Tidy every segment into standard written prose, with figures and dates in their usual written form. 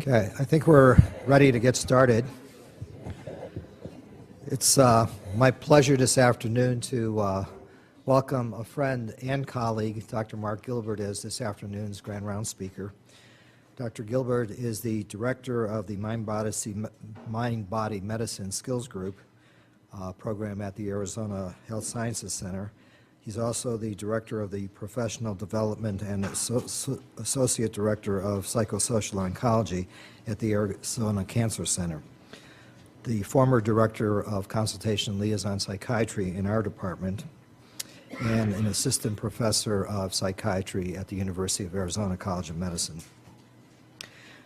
Okay, I think we're ready to get started. It's my pleasure this afternoon to welcome a friend and colleague, Dr. Mark Gilbert, as this afternoon's Grand Round speaker. Dr. Gilbert is the director of the Mind-Body Medicine Skills Group program at the Arizona Health Sciences Center. He's also the director of the Professional Development and Associate Director of Psychosocial Oncology at the Arizona Cancer Center. The former Director of Consultation Liaison Psychiatry in our department, and an Assistant Professor of Psychiatry at the University of Arizona College of Medicine.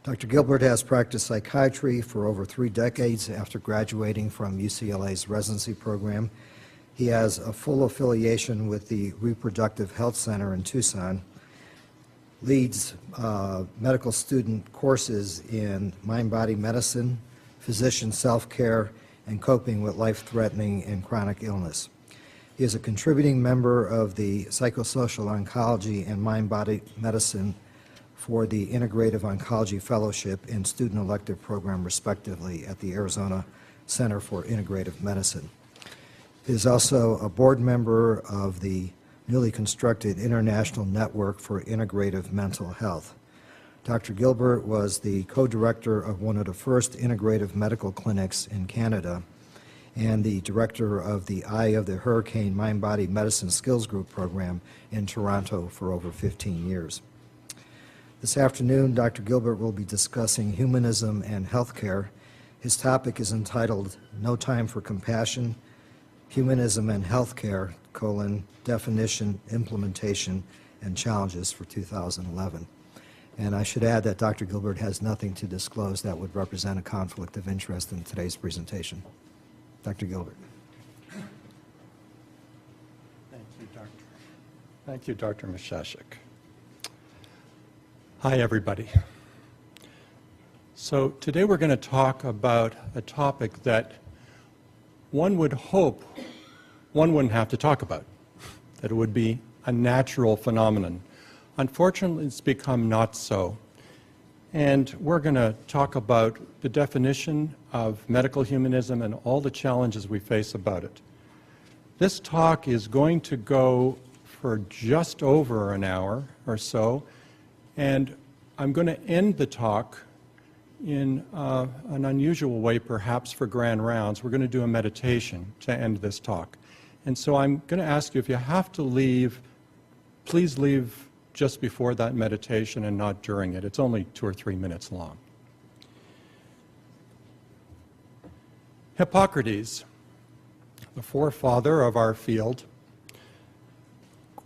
Dr. Gilbert has practiced psychiatry for over 3 decades after graduating from UCLA's residency program. He has a full affiliation with the Reproductive Health Center in Tucson, leads medical student courses in mind-body medicine, physician self-care, and coping with life-threatening and chronic illness. He is a contributing member of the Psychosocial Oncology and Mind-Body Medicine for the Integrative Oncology Fellowship and Student Elective Program, respectively, at the Arizona Center for Integrative Medicine. He is also a board member of the newly constructed International Network for Integrative Mental Health. Dr. Gilbert was the co-director of one of the first integrative medical clinics in Canada and the director of the Eye of the Hurricane Mind-Body Medicine Skills Group program in Toronto for over 15 years. This afternoon, Dr. Gilbert will be discussing humanism and healthcare. His topic is entitled No Time for Compassion, Humanism and Healthcare, definition, implementation, and challenges for 2011. And I should add that Dr. Gilbert has nothing to disclose that would represent a conflict of interest in today's presentation. Dr. Gilbert. Thank you, Dr. Mishashik. Hi, everybody. So today we're going to talk about a topic that one would hope one wouldn't have to talk about, that it would be a natural phenomenon. Unfortunately, it's become not so. And we're going to talk about the definition of medical humanism and all the challenges we face about it. This talk is going to go for just over an hour or so, and I'm going to end the talk in an unusual way, perhaps, for Grand Rounds. We're going to do a meditation to end this talk. And so I'm going to ask you, if you have to leave, please leave just before that meditation and not during it. It's only 2 or 3 minutes long. Hippocrates, the forefather of our field,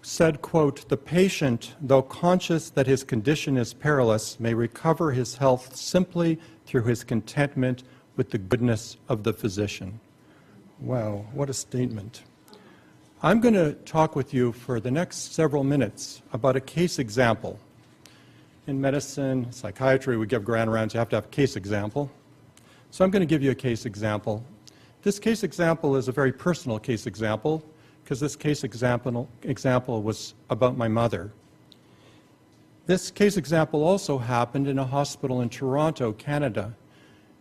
said, quote, "The patient, though conscious that his condition is perilous, may recover his health simply through his contentment with the goodness of the physician." Wow, what a statement. I'm going to talk with you for the next several minutes about a case example. In medicine, psychiatry, we give grand rounds, you have to have a case example. So I'm going to give you a case example. This case example is a very personal case example, because this case example was about my mother. This case example also happened in a hospital in Toronto, Canada.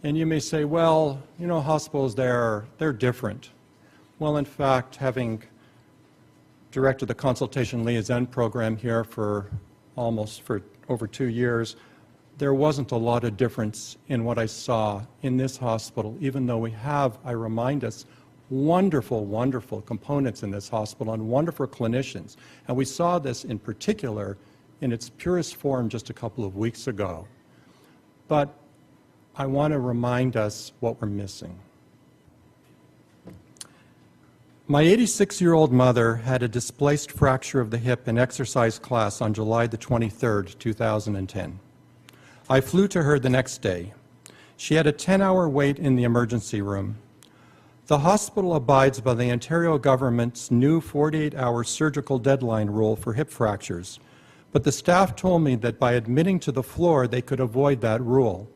And you may say, well, you know, hospitals there, they're different. Well, in fact, having directed the Consultation Liaison program here for over 2 years, there wasn't a lot of difference in what I saw in this hospital, even though we have, I remind us, wonderful, wonderful components in this hospital and wonderful clinicians. And we saw this in particular in its purest form just a couple of weeks ago. But I want to remind us what we're missing. My 86-year-old mother had a displaced fracture of the hip in exercise class on July the 23rd, 2010. I flew to her the next day. She had a 10-hour wait in the emergency room. The hospital abides by the Ontario government's new 48-hour surgical deadline rule for hip fractures, but the staff told me that by admitting to the floor, they could avoid that rule.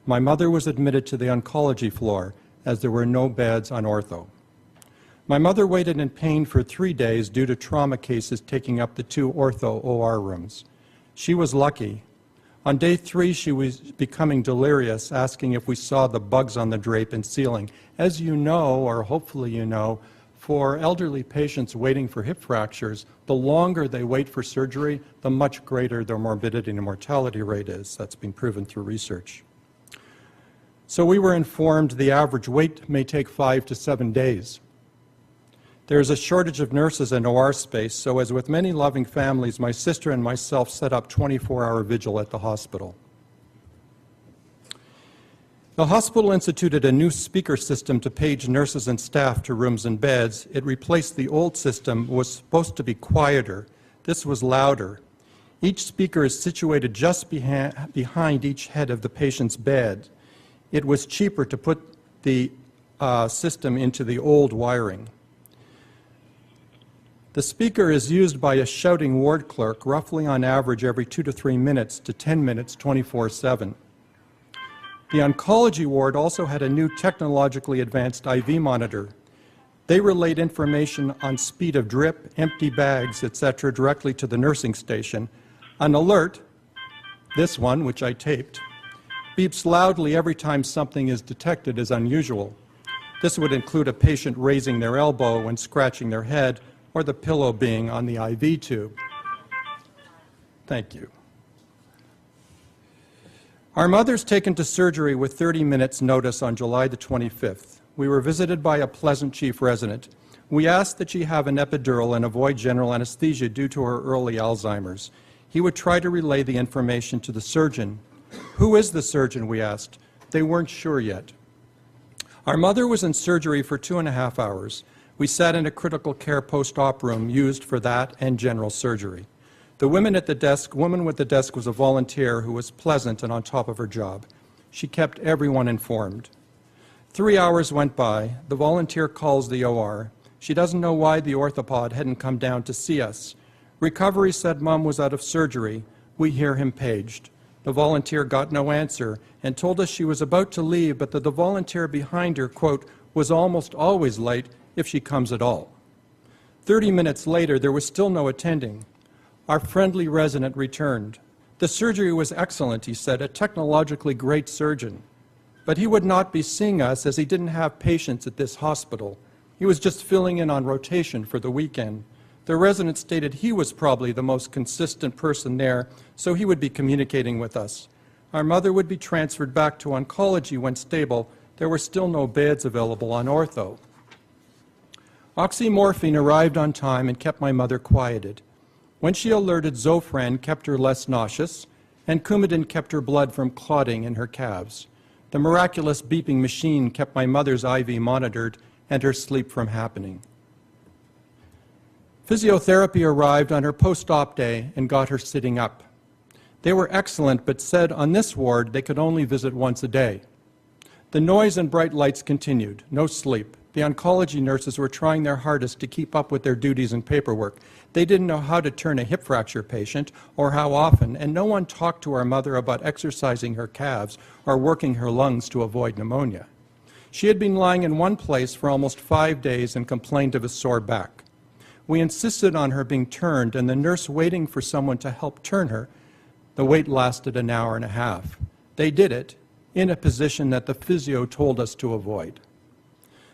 My mother was admitted to the oncology floor, as there were no beds on ortho. My mother waited in pain for 3 days due to trauma cases taking up the 2 ortho OR rooms. She was lucky. On day 3, she was becoming delirious, asking if we saw the bugs on the drape and ceiling. As you know, or hopefully you know, for elderly patients waiting for hip fractures, the longer they wait for surgery, the much greater their morbidity and mortality rate is. That's been proven through research. So we were informed the average wait may take 5 to 7 days. There is a shortage of nurses in OR space, so as with many loving families, my sister and myself set up 24-hour vigil at the hospital. The hospital instituted a new speaker system to page nurses and staff to rooms and beds. It replaced the old system, was supposed to be quieter. This was louder. Each speaker is situated just behind each head of the patient's bed. It was cheaper to put the system into the old wiring. The speaker is used by a shouting ward clerk, roughly on average every 2 to 3 minutes to 10 minutes, 24/7. The oncology ward also had a new technologically advanced IV monitor. They relayed information on speed of drip, empty bags, etc., directly to the nursing station. An alert, this one, which I taped, beeps loudly every time something is detected as unusual. This would include a patient raising their elbow and scratching their head, or the pillow being on the IV tube. Thank you. Our mother's taken to surgery with 30 minutes notice on July the 25th. We were visited by a pleasant chief resident. We asked that she have an epidural and avoid general anesthesia due to her early Alzheimer's. He would try to relay the information to the surgeon. Who is the surgeon, we asked. They weren't sure yet. Our mother was in surgery for 2.5 hours. We sat in a critical care post-op room used for that and general surgery. The woman with the desk was a volunteer who was pleasant and on top of her job. She kept everyone informed. 3 hours went by. The volunteer calls the OR. She doesn't know why the orthopod hadn't come down to see us. Recovery said Mom was out of surgery. We hear him paged. The volunteer got no answer and told us she was about to leave, but that the volunteer behind her, quote, was almost always late if she comes at all. 30 minutes later, there was still no attending. Our friendly resident returned. The surgery was excellent, he said, a technologically great surgeon. But he would not be seeing us as he didn't have patients at this hospital. He was just filling in on rotation for the weekend. The resident stated he was probably the most consistent person there, so he would be communicating with us. Our mother would be transferred back to oncology when stable. There were still no beds available on ortho. Oxymorphine arrived on time and kept my mother quieted. When she alerted, Zofran kept her less nauseous, and Coumadin kept her blood from clotting in her calves. The miraculous beeping machine kept my mother's IV monitored and her sleep from happening. Physiotherapy arrived on her post-op day and got her sitting up. They were excellent, but said on this ward they could only visit once a day. The noise and bright lights continued, no sleep. The oncology nurses were trying their hardest to keep up with their duties and paperwork. They didn't know how to turn a hip fracture patient or how often, and no one talked to our mother about exercising her calves or working her lungs to avoid pneumonia. She had been lying in one place for almost 5 days and complained of a sore back. We insisted on her being turned, and the nurse waiting for someone to help turn her. The wait lasted an hour and a half. They did it in a position that the physio told us to avoid.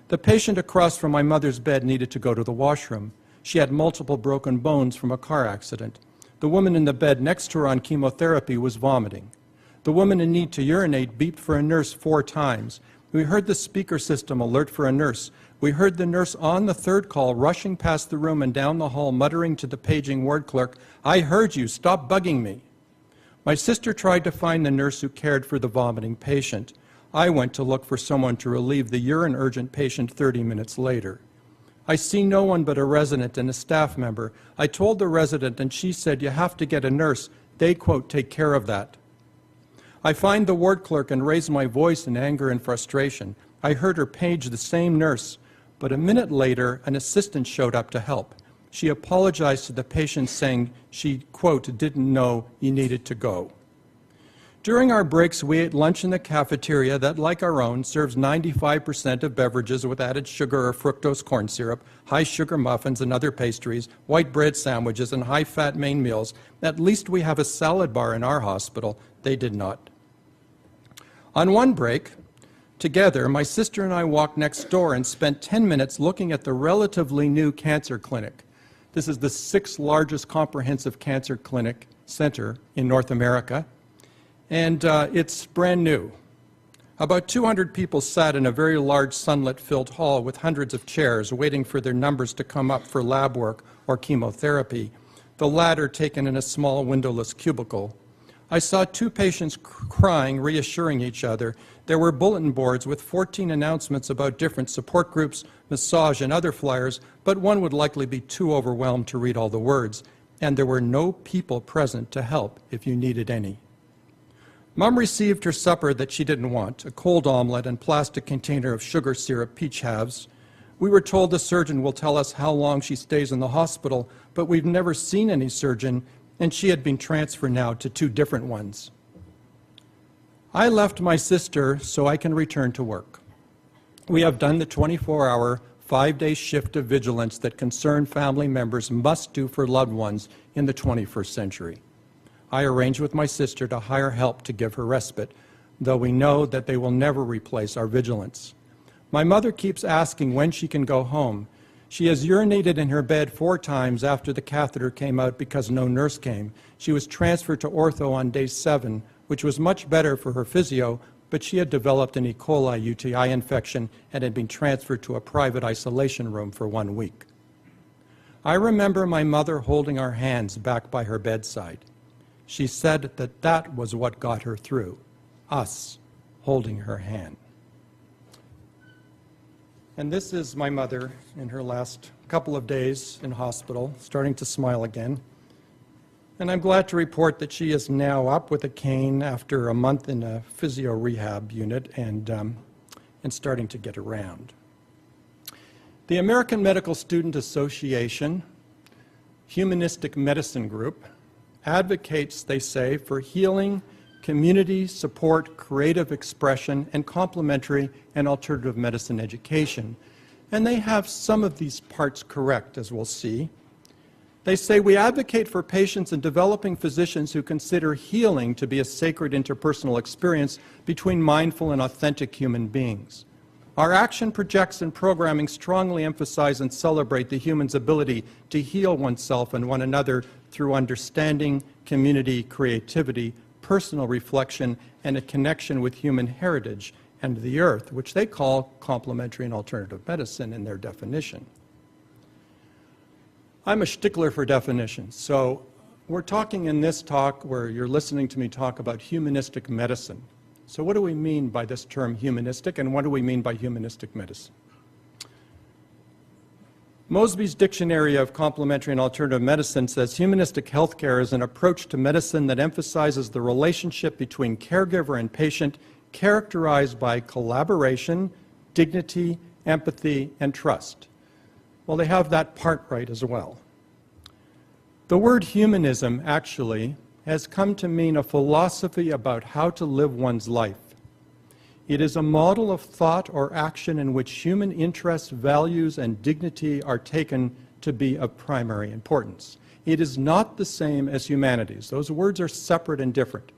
The patient across from my mother's bed needed to go to the washroom. She had multiple broken bones from a car accident. The woman in the bed next to her on chemotherapy was vomiting. The woman in need to urinate beeped for a nurse 4 times. We heard the speaker system alert for a nurse. We heard the nurse on the 3rd call rushing past the room and down the hall muttering to the paging ward clerk, "I heard you, stop bugging me." My sister tried to find the nurse who cared for the vomiting patient. I went to look for someone to relieve the urine urgent patient 30 minutes later. I see no one but a resident and a staff member. I told the resident and she said, "You have to get a nurse. They, quote, take care of that." I find the ward clerk and raise my voice in anger and frustration. I heard her page the same nurse, but a minute later an assistant showed up to help. She apologized to the patient saying she, quote, didn't know you needed to go. During our breaks, we ate lunch in the cafeteria that, like our own, serves 95% of beverages with added sugar or fructose corn syrup, high-sugar muffins and other pastries, white bread sandwiches, and high-fat main meals. At least we have a salad bar in our hospital. They did not. On one break, together, my sister and I walked next door and spent 10 minutes looking at the relatively new cancer clinic. This is the 6th largest comprehensive cancer clinic center in North America. And it's brand new. About 200 people sat in a very large sunlit-filled hall with hundreds of chairs waiting for their numbers to come up for lab work or chemotherapy, the latter taken in a small windowless cubicle. I saw 2 patients crying, reassuring each other. There were bulletin boards with 14 announcements about different support groups, massage, and other flyers, but one would likely be too overwhelmed to read all the words. And there were no people present to help if you needed any. Mom received her supper that she didn't want, a cold omelet and plastic container of sugar syrup peach halves. We were told the surgeon will tell us how long she stays in the hospital, but we've never seen any surgeon, and she had been transferred now to 2 different ones. I left my sister so I can return to work. We have done the 24-hour, 5-day shift of vigilance that concerned family members must do for loved ones in the 21st century. I arranged with my sister to hire help to give her respite, though we know that they will never replace our vigilance. My mother keeps asking when she can go home. She has urinated in her bed 4 times after the catheter came out because no nurse came. She was transferred to ortho on day 7, which was much better for her physio, but she had developed an E. coli UTI infection and had been transferred to a private isolation room for 1 week. I remember my mother holding our hands back by her bedside. She said that that was what got her through, us holding her hand. And this is my mother in her last couple of days in hospital, starting to smile again. And I'm glad to report that she is now up with a cane after a month in a physio rehab unit and starting to get around. The American Medical Student Association Humanistic Medicine Group advocates, they say, for healing, community support, creative expression, and complementary and alternative medicine education. And they have some of these parts correct, as we'll see. They say we advocate for patients and developing physicians who consider healing to be a sacred interpersonal experience between mindful and authentic human beings. Our action projects and programming strongly emphasize and celebrate the human's ability to heal oneself and one another through understanding, community, creativity, personal reflection, and a connection with human heritage and the earth, which they call complementary and alternative medicine in their definition. I'm a stickler for definitions, so we're talking in this talk where you're listening to me talk about humanistic medicine. So what do we mean by this term humanistic, and what do we mean by humanistic medicine? Mosby's Dictionary of Complementary and Alternative Medicine says humanistic healthcare is an approach to medicine that emphasizes the relationship between caregiver and patient, characterized by collaboration, dignity, empathy, and trust. Well, they have that part right as well. The word humanism actually has come to mean a philosophy about how to live one's life. It is a model of thought or action in which human interests, values, and dignity are taken to be of primary importance. It is not the same as humanities. Those words are separate and different.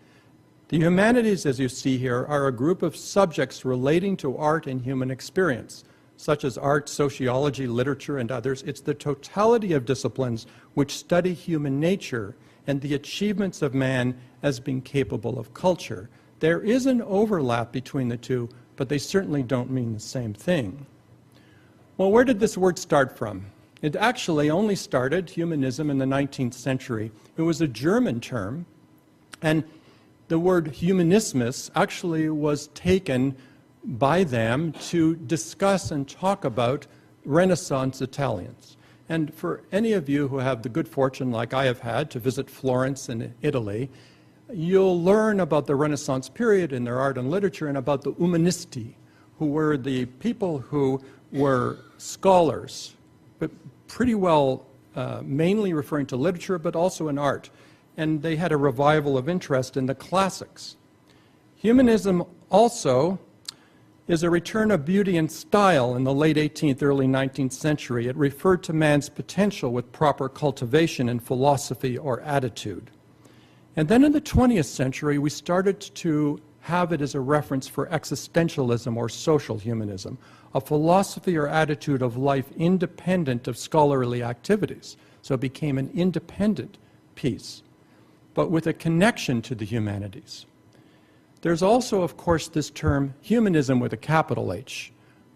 The humanities, as you see here, are a group of subjects relating to art and human experience, such as art, sociology, literature, and others. It's the totality of disciplines which study human nature and the achievements of man as being capable of culture. There is an overlap between the two, but they certainly don't mean the same thing. Well, where did this word start from? It actually only started, humanism, in the 19th century. It was a German term, and the word humanismus actually was taken by them to discuss and talk about Renaissance Italians. And for any of you who have the good fortune, like I have had, to visit Florence in Italy, you'll learn about the Renaissance period in their art and literature and about the umanisti, who were the people who were scholars, but pretty well mainly referring to literature, but also in art. And they had a revival of interest in the classics. Humanism also is a return of beauty and style in the late 18th, early 19th century. It referred to man's potential with proper cultivation in philosophy or attitude. And then in the 20th century, we started to have it as a reference for existentialism or social humanism, a philosophy or attitude of life independent of scholarly activities. So it became an independent piece, but with a connection to the humanities. There's also, of course, this term humanism with a capital H,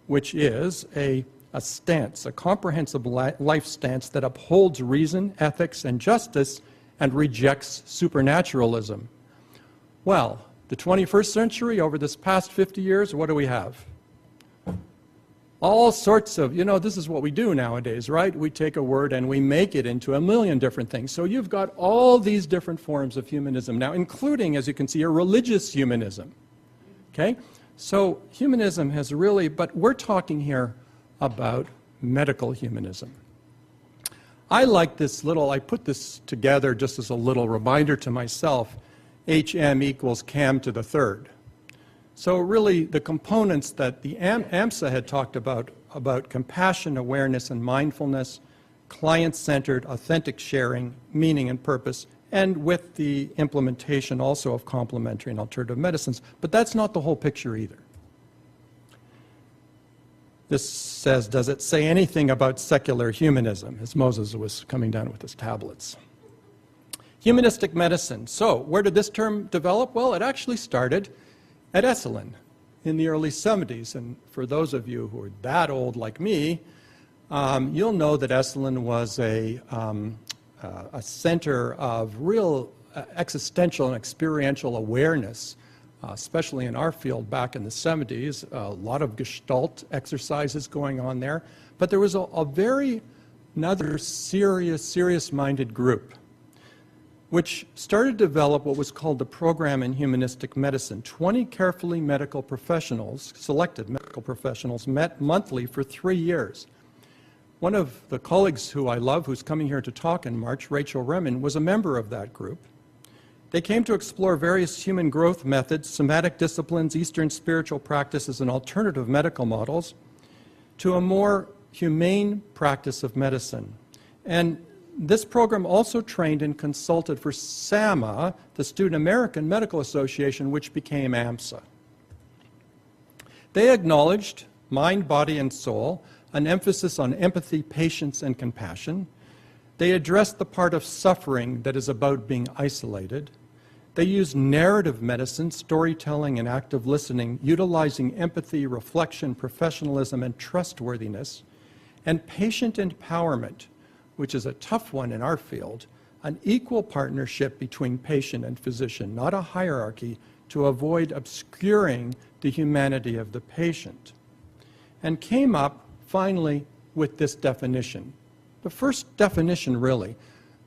which is a stance, a comprehensive life stance that upholds reason, ethics, and justice and rejects supernaturalism. Well, the 21st century, over this past 50 years, what do we have? All sorts of, this is what we do nowadays, right? We take a word and we make it into a million different things. So you've got all these different forms of humanism now, including, as you can see, a religious humanism. Okay? So humanism has really, but we're talking here about medical humanism. I like this I put this together just as a little reminder to myself, HM equals CAM to the third. So really the components that the AMSA had talked about compassion, awareness, and mindfulness, client-centered, authentic sharing, meaning and purpose, and with the implementation also of complementary and alternative medicines. But that's not the whole picture either. This says, does it say anything about secular humanism, as Moses was coming down with his tablets? Humanistic medicine. So where did this term develop? Well, it actually started at Esalen in the early 70s. And for those of you who are that old like me, you'll know that Esalen was a center of real existential and experiential awareness, especially in our field back in the 70s. A lot of Gestalt exercises going on there. But there was another serious-minded group which started to develop what was called the Program in Humanistic Medicine. 20 carefully medical professionals, selected medical professionals, met monthly for 3 years. One of the colleagues who I love, who's coming here to talk in March, Rachel Remen, was a member of that group. They came to explore various human growth methods, somatic disciplines, Eastern spiritual practices, and alternative medical models to a more humane practice of medicine. And this program also trained and consulted for SAMA, the Student American Medical Association, which became AMSA. They acknowledged mind, body, and soul, an emphasis on empathy, patience, and compassion. They addressed the part of suffering that is about being isolated. They used narrative medicine, storytelling, and active listening, utilizing empathy, reflection, professionalism, and trustworthiness, and patient empowerment, which is a tough one in our field, an equal partnership between patient and physician, not a hierarchy, to avoid obscuring the humanity of the patient. And came up, finally, with this definition. The first definition, really,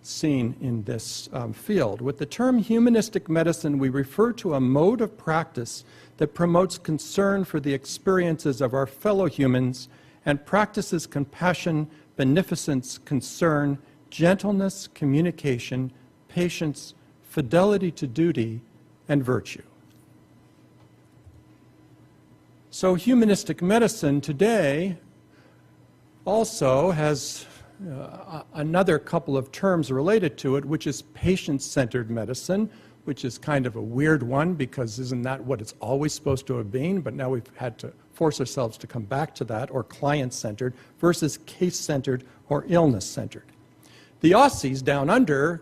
seen in this field. With the term humanistic medicine, we refer to a mode of practice that promotes concern for the experiences of our fellow humans and practices compassion, beneficence, concern, gentleness, communication, patience, fidelity to duty, and virtue. So humanistic medicine today also has another couple of terms related to it, which is patient-centered medicine, which is kind of a weird one because isn't that what it's always supposed to have been? But now we've had to force ourselves to come back to that, or client-centered versus case-centered or illness-centered. The Aussies down under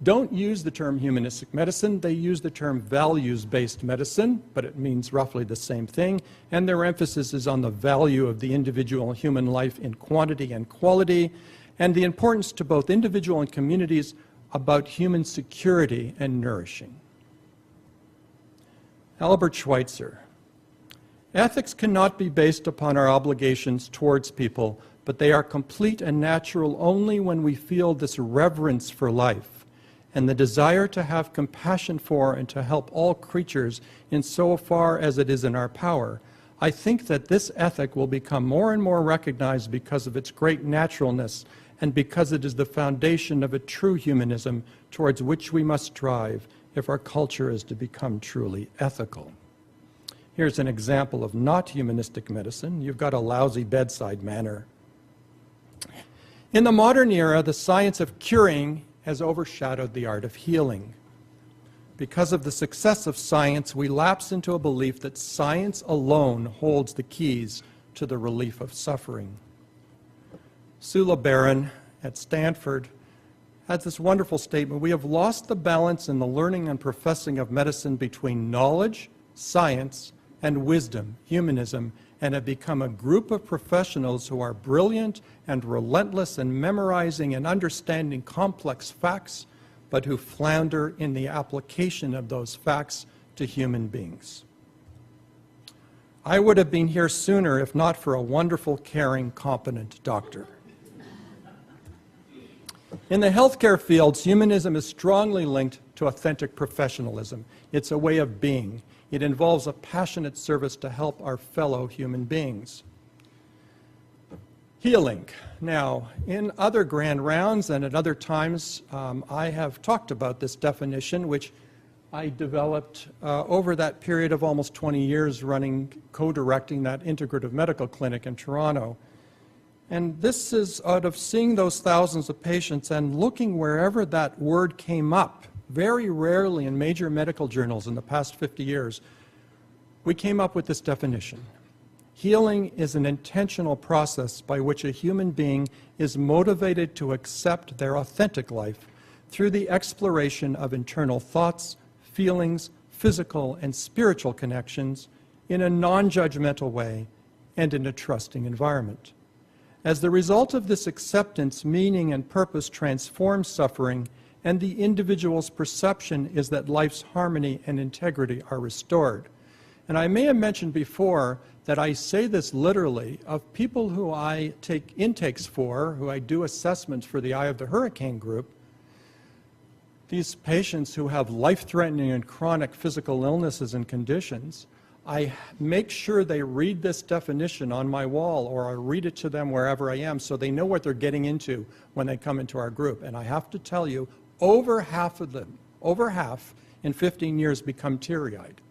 don't use the term humanistic medicine. They use the term values-based medicine, but it means roughly the same thing, and their emphasis is on the value of the individual human life in quantity and quality, and the importance to both individual and communities about human security and nourishing. Albert Schweitzer. Ethics cannot be based upon our obligations towards people, but they are complete and natural only when we feel this reverence for life and the desire to have compassion for and to help all creatures in so far as it is in our power. I think that this ethic will become more and more recognized because of its great naturalness and because it is the foundation of a true humanism towards which we must strive if our culture is to become truly ethical. Here's an example of not humanistic medicine. You've got a lousy bedside manner. In the modern era, the science of curing has overshadowed the art of healing. Because of the success of science, we lapse into a belief that science alone holds the keys to the relief of suffering. Sula Barron at Stanford had this wonderful statement: we have lost the balance in the learning and professing of medicine between knowledge, science, and wisdom, humanism, and have become a group of professionals who are brilliant and relentless in memorizing and understanding complex facts, but who flounder in the application of those facts to human beings. I would have been here sooner if not for a wonderful, caring, competent doctor. In the healthcare fields, humanism is strongly linked to authentic professionalism. It's a way of being. It involves a passionate service to help our fellow human beings. Healing. Now, in other grand rounds and at other times, I have talked about this definition, which I developed over that period of almost 20 years co-directing that integrative medical clinic in Toronto. And this is out of seeing those thousands of patients and looking wherever that word came up, very rarely in major medical journals in the past 50 years, we came up with this definition. Healing is an intentional process by which a human being is motivated to accept their authentic life through the exploration of internal thoughts, feelings, physical and spiritual connections in a non-judgmental way and in a trusting environment. As the result of this acceptance, meaning and purpose transforms suffering, and the individual's perception is that life's harmony and integrity are restored. And I may have mentioned before that I say this literally of people who I take intakes for, who I do assessments for the Eye of the Hurricane group. These patients who have life-threatening and chronic physical illnesses and conditions, I make sure they read this definition on my wall, or I read it to them wherever I am so they know what they're getting into when they come into our group. And I have to tell you, over half of them, over half in 15 years become teary-eyed.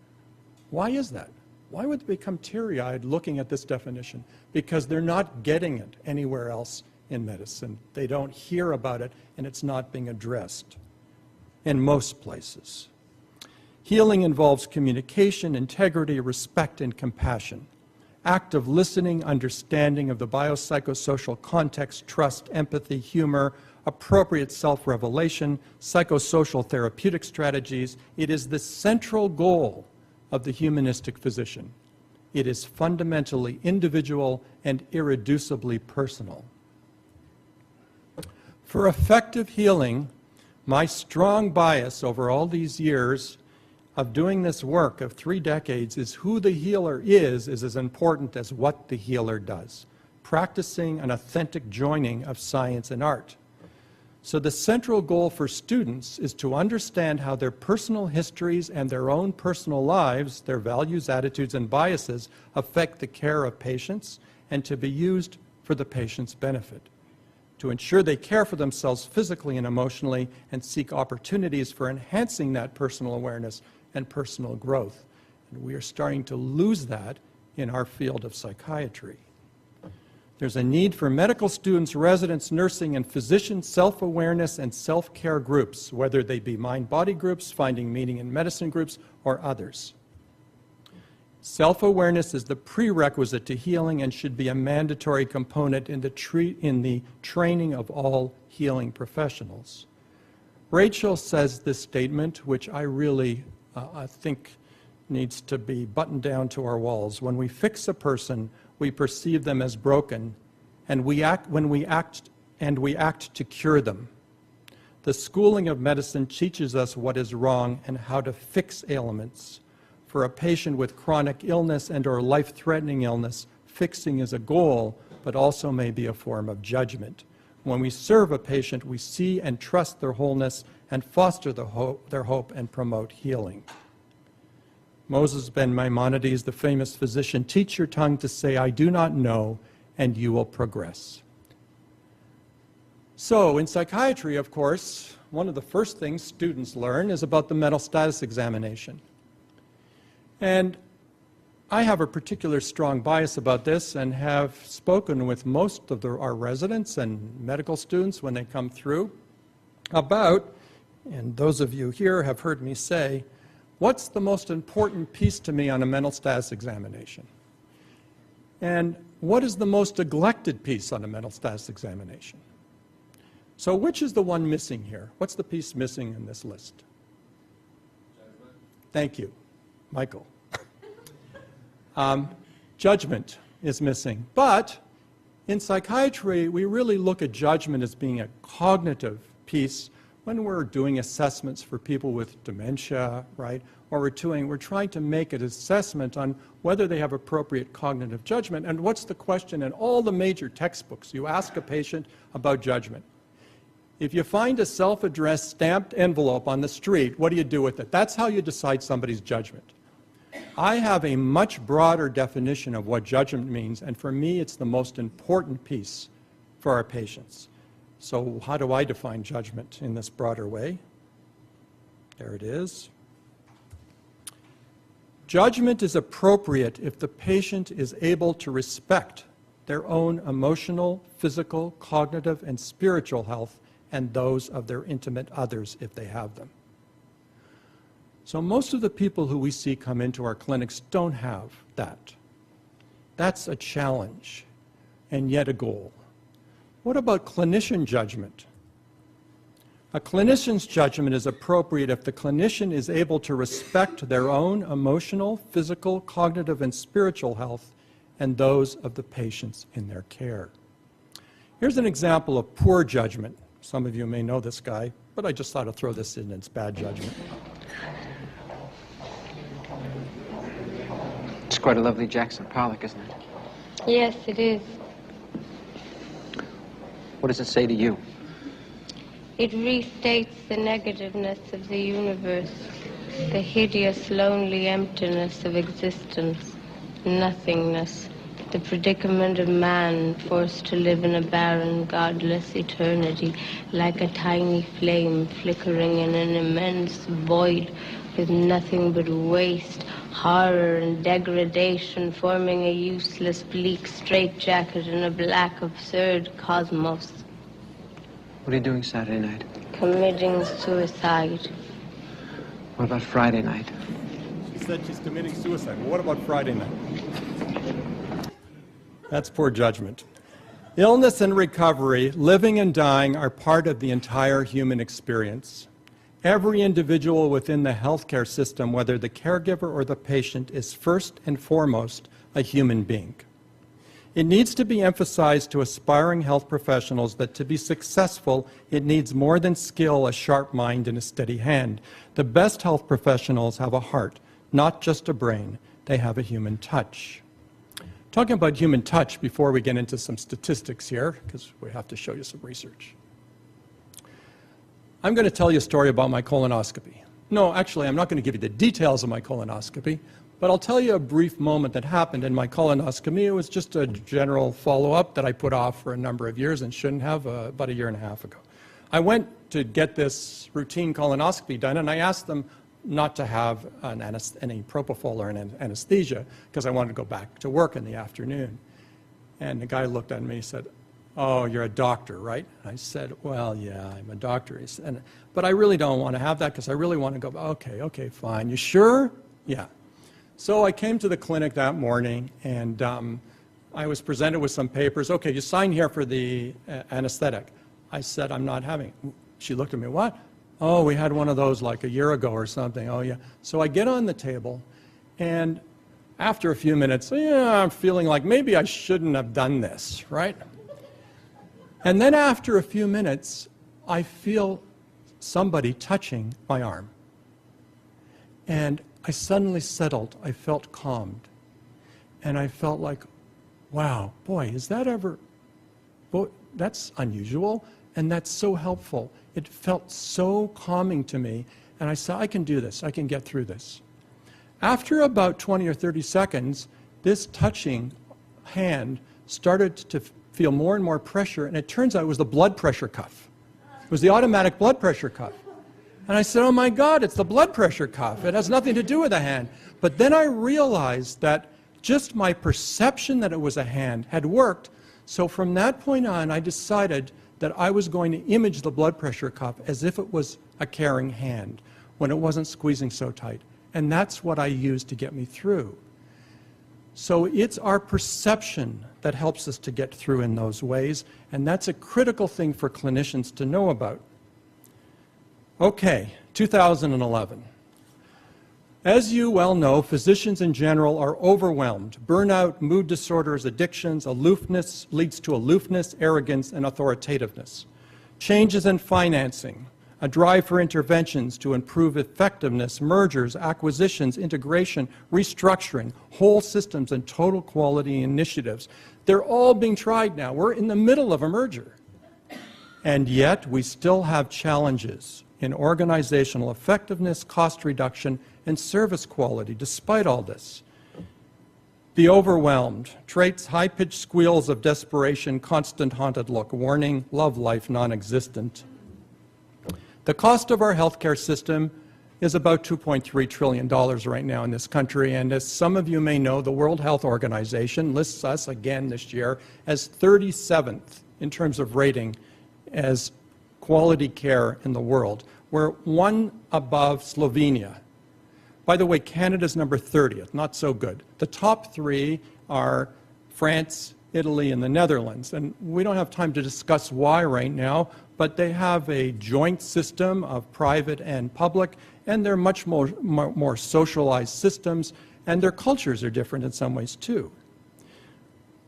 Why is that? Why would they become teary-eyed looking at this definition? Because they're not getting it anywhere else in medicine. They don't hear about it, and it's not being addressed in most places. Healing involves communication, integrity, respect, and compassion. Active listening, understanding of the biopsychosocial context, trust, empathy, humor, appropriate self-revelation, psychosocial therapeutic strategies. It is the central goal of the humanistic physician. It is fundamentally individual and irreducibly personal. For effective healing, my strong bias over all these years of doing this work of 3 decades is who the healer is as important as what the healer does, practicing an authentic joining of science and art. So the central goal for students is to understand how their personal histories and their own personal lives, their values, attitudes, and biases affect the care of patients, and to be used for the patient's benefit, to ensure they care for themselves physically and emotionally and seek opportunities for enhancing that personal awareness and personal growth. And we are starting to lose that in our field of psychiatry. There's a need for medical students, residents, nursing, and physician self-awareness and self-care groups, whether they be mind-body groups, finding meaning in medicine groups, or others. Self-awareness is the prerequisite to healing and should be a mandatory component in the training of all healing professionals. Rachel says this statement, which I really I think needs to be buttoned down to our walls. When we fix a person, we perceive them as broken, and we act to cure them. The schooling of medicine teaches us what is wrong and how to fix ailments. For a patient with chronic illness and or life-threatening illness, fixing is a goal, but also may be a form of judgment. When we serve a patient, we see and trust their wholeness and foster their hope and promote healing. Moses ben Maimonides, the famous physician, teach your tongue to say, I do not know, and you will progress. So in psychiatry, of course, one of the first things students learn is about the mental status examination. And I have a particular strong bias about this and have spoken with most of our residents and medical students when they come through about, and those of you here have heard me say, what's the most important piece to me on a mental status examination? And what is the most neglected piece on a mental status examination? So which is the one missing here? What's the piece missing in this list? Judgment. Thank you, Michael. Judgment is missing. But in psychiatry, we really look at judgment as being a cognitive piece when we're doing assessments for people with dementia, right? Or we're trying to make an assessment on whether they have appropriate cognitive judgment. And what's the question in all the major textbooks? You ask a patient about judgment. If you find a self-addressed stamped envelope on the street, what do you do with it? That's how you decide somebody's judgment. I have a much broader definition of what judgment means, and for me, it's the most important piece for our patients. So how do I define judgment in this broader way? There it is. Judgment is appropriate if the patient is able to respect their own emotional, physical, cognitive, and spiritual health and those of their intimate others if they have them. So most of the people who we see come into our clinics don't have that. That's a challenge and yet a goal. What about clinician judgment? A clinician's judgment is appropriate if the clinician is able to respect their own emotional, physical, cognitive, and spiritual health and those of the patients in their care. Here's an example of poor judgment. Some of you may know this guy, but I just thought I'd throw this in. It's bad judgment. It's quite a lovely Jackson Pollock, isn't it? Yes, it is. What does it say to you? It restates the negativeness of the universe, the hideous, lonely emptiness of existence, nothingness, the predicament of man forced to live in a barren, godless eternity, like a tiny flame flickering in an immense void with nothing but waste, horror, and degradation, forming a useless, bleak straitjacket in a black, absurd cosmos. What are you doing Saturday night? Committing suicide. What about Friday night? She said she's committing suicide. Well, what about Friday night? That's poor judgment. Illness and recovery, living and dying, are part of the entire human experience. Every individual within the healthcare system, whether the caregiver or the patient, is first and foremost a human being. It needs to be emphasized to aspiring health professionals that to be successful, it needs more than skill, a sharp mind, and a steady hand. The best health professionals have a heart, not just a brain. They have a human touch. Talking about human touch before we get into some statistics here, because we have to show you some research. I'm going to tell you a story about my colonoscopy. No, actually, I'm not going to give you the details of my colonoscopy, but I'll tell you a brief moment that happened in my colonoscopy. It was just a general follow-up that I put off for a number of years and shouldn't have about a year and a half ago. I went to get this routine colonoscopy done, and I asked them not to have any propofol or an anesthesia because I wanted to go back to work in the afternoon. And the guy looked at me and said, "Oh, you're a doctor, right?" I said, "Well, yeah, I'm a doctor." He said, "But I really don't want to have that because I really want to go." Okay, fine. You sure? Yeah. So I came to the clinic that morning, and I was presented with some papers. "Okay, you sign here for the anesthetic." I said, "I'm not having it." She looked at me, "What?" "Oh, we had one of those like a year ago or something." "Oh, yeah." So I get on the table, and after a few minutes, I'm feeling like maybe I shouldn't have done this, right? And then after a few minutes, I feel somebody touching my arm. And I suddenly settled. I felt calmed. And I felt like, wow, boy, is that ever, boy, that's unusual, and that's so helpful. It felt so calming to me, and I said, I can do this. I can get through this. After about 20 or 30 seconds, this touching hand started to feel more and more pressure, and it turns out it was the blood pressure cuff. It was the automatic blood pressure cuff. And I said, oh my God, it's the blood pressure cuff. It has nothing to do with a hand. But then I realized that just my perception that it was a hand had worked. So from that point on, I decided that I was going to image the blood pressure cuff as if it was a caring hand when it wasn't squeezing so tight. And that's what I used to get me through. So it's our perception that helps us to get through in those ways, and that's a critical thing for clinicians to know about. Okay, 2011. As you well know, physicians in general are overwhelmed. Burnout, mood disorders, addictions, aloofness leads to aloofness, arrogance, and authoritativeness. Changes in financing, a drive for interventions to improve effectiveness, mergers, acquisitions, integration, restructuring, whole systems, and total quality initiatives. They're all being tried now. We're in the middle of a merger. And yet, we still have challenges in organizational effectiveness, cost reduction, and service quality, despite all this. Be overwhelmed, traits, high-pitched squeals of desperation, constant haunted look, warning, love life non-existent. The cost of our healthcare system is about $2.3 trillion right now in this country, and as some of you may know, the World Health Organization lists us again this year as 37th in terms of rating as quality care in the world. We're one above Slovenia. By the way, Canada's number 30th, not so good. The top three are France, Italy, and the Netherlands. And we don't have time to discuss why right now, but they have a joint system of private and public, and they're much more socialized systems, and their cultures are different in some ways too.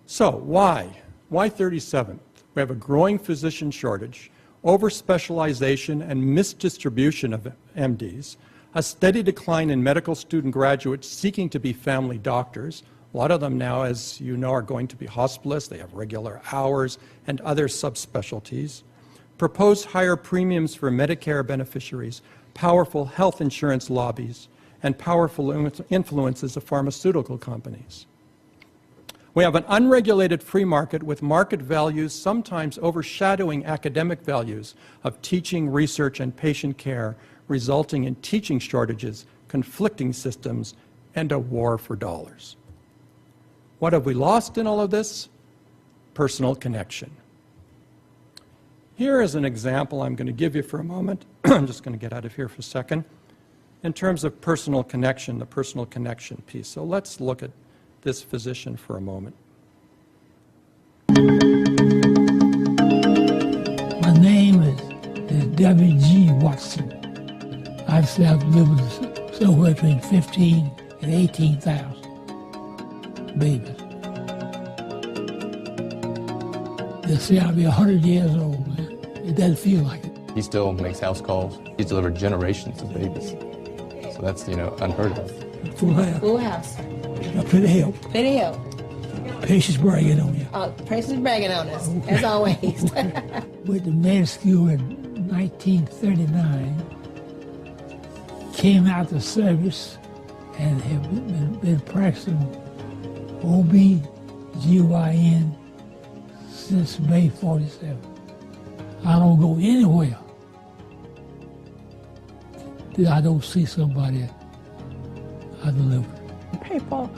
So why? Why 37th? We have a growing physician shortage, over-specialization and misdistribution of MDs, a steady decline in medical student graduates seeking to be family doctors. A lot of them now, as you know, are going to be hospitalists. They have regular hours and other subspecialties. Proposed higher premiums for Medicare beneficiaries, powerful health insurance lobbies, and powerful influences of pharmaceutical companies. We have an unregulated free market with market values sometimes overshadowing academic values of teaching, research, and patient care, resulting in teaching shortages, conflicting systems, and a war for dollars. What have we lost in all of this? Personal connection. Here is an example I'm going to give you for a moment. I'm just going to get out of here for a second. In terms of personal connection, the personal connection piece. So let's look at this physician for a moment. My name is W.G. Watson. I've lived with somewhere between 15 and 18,000 babies. They say I'll be 100 years old, man. It doesn't feel like it. He still makes house calls. He's delivered generations of babies. So that's, unheard of. Full house. Full house. Plenty help. Plenty help. Patients bragging on you. Patients bragging on us, as always. Went to med school in 1939. Came out the service and have been practicing OB-GYN since May 47. I don't go anywhere that I don't see somebody I deliver. People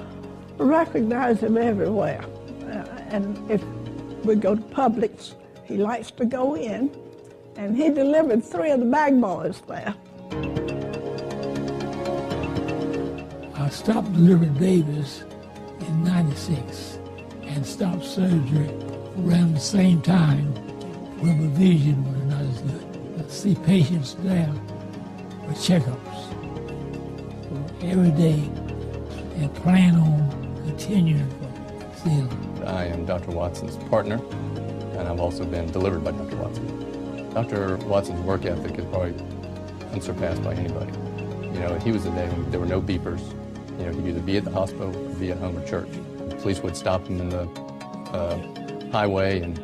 recognize him everywhere. And if we go to Publix, he likes to go in, and he delivered 3 of the bag boys there. I stopped delivering babies in '96 and stopped surgery around the same time when my vision was not as good. I see patients there for checkups every day and plan on continuing for seeing them. I am Dr. Watson's partner, and I've also been delivered by Dr. Watson. Dr. Watson's work ethic is probably unsurpassed by anybody. He was a day when there were no beepers. He'd either be at the hospital or be at home or church. The police would stop him in the highway and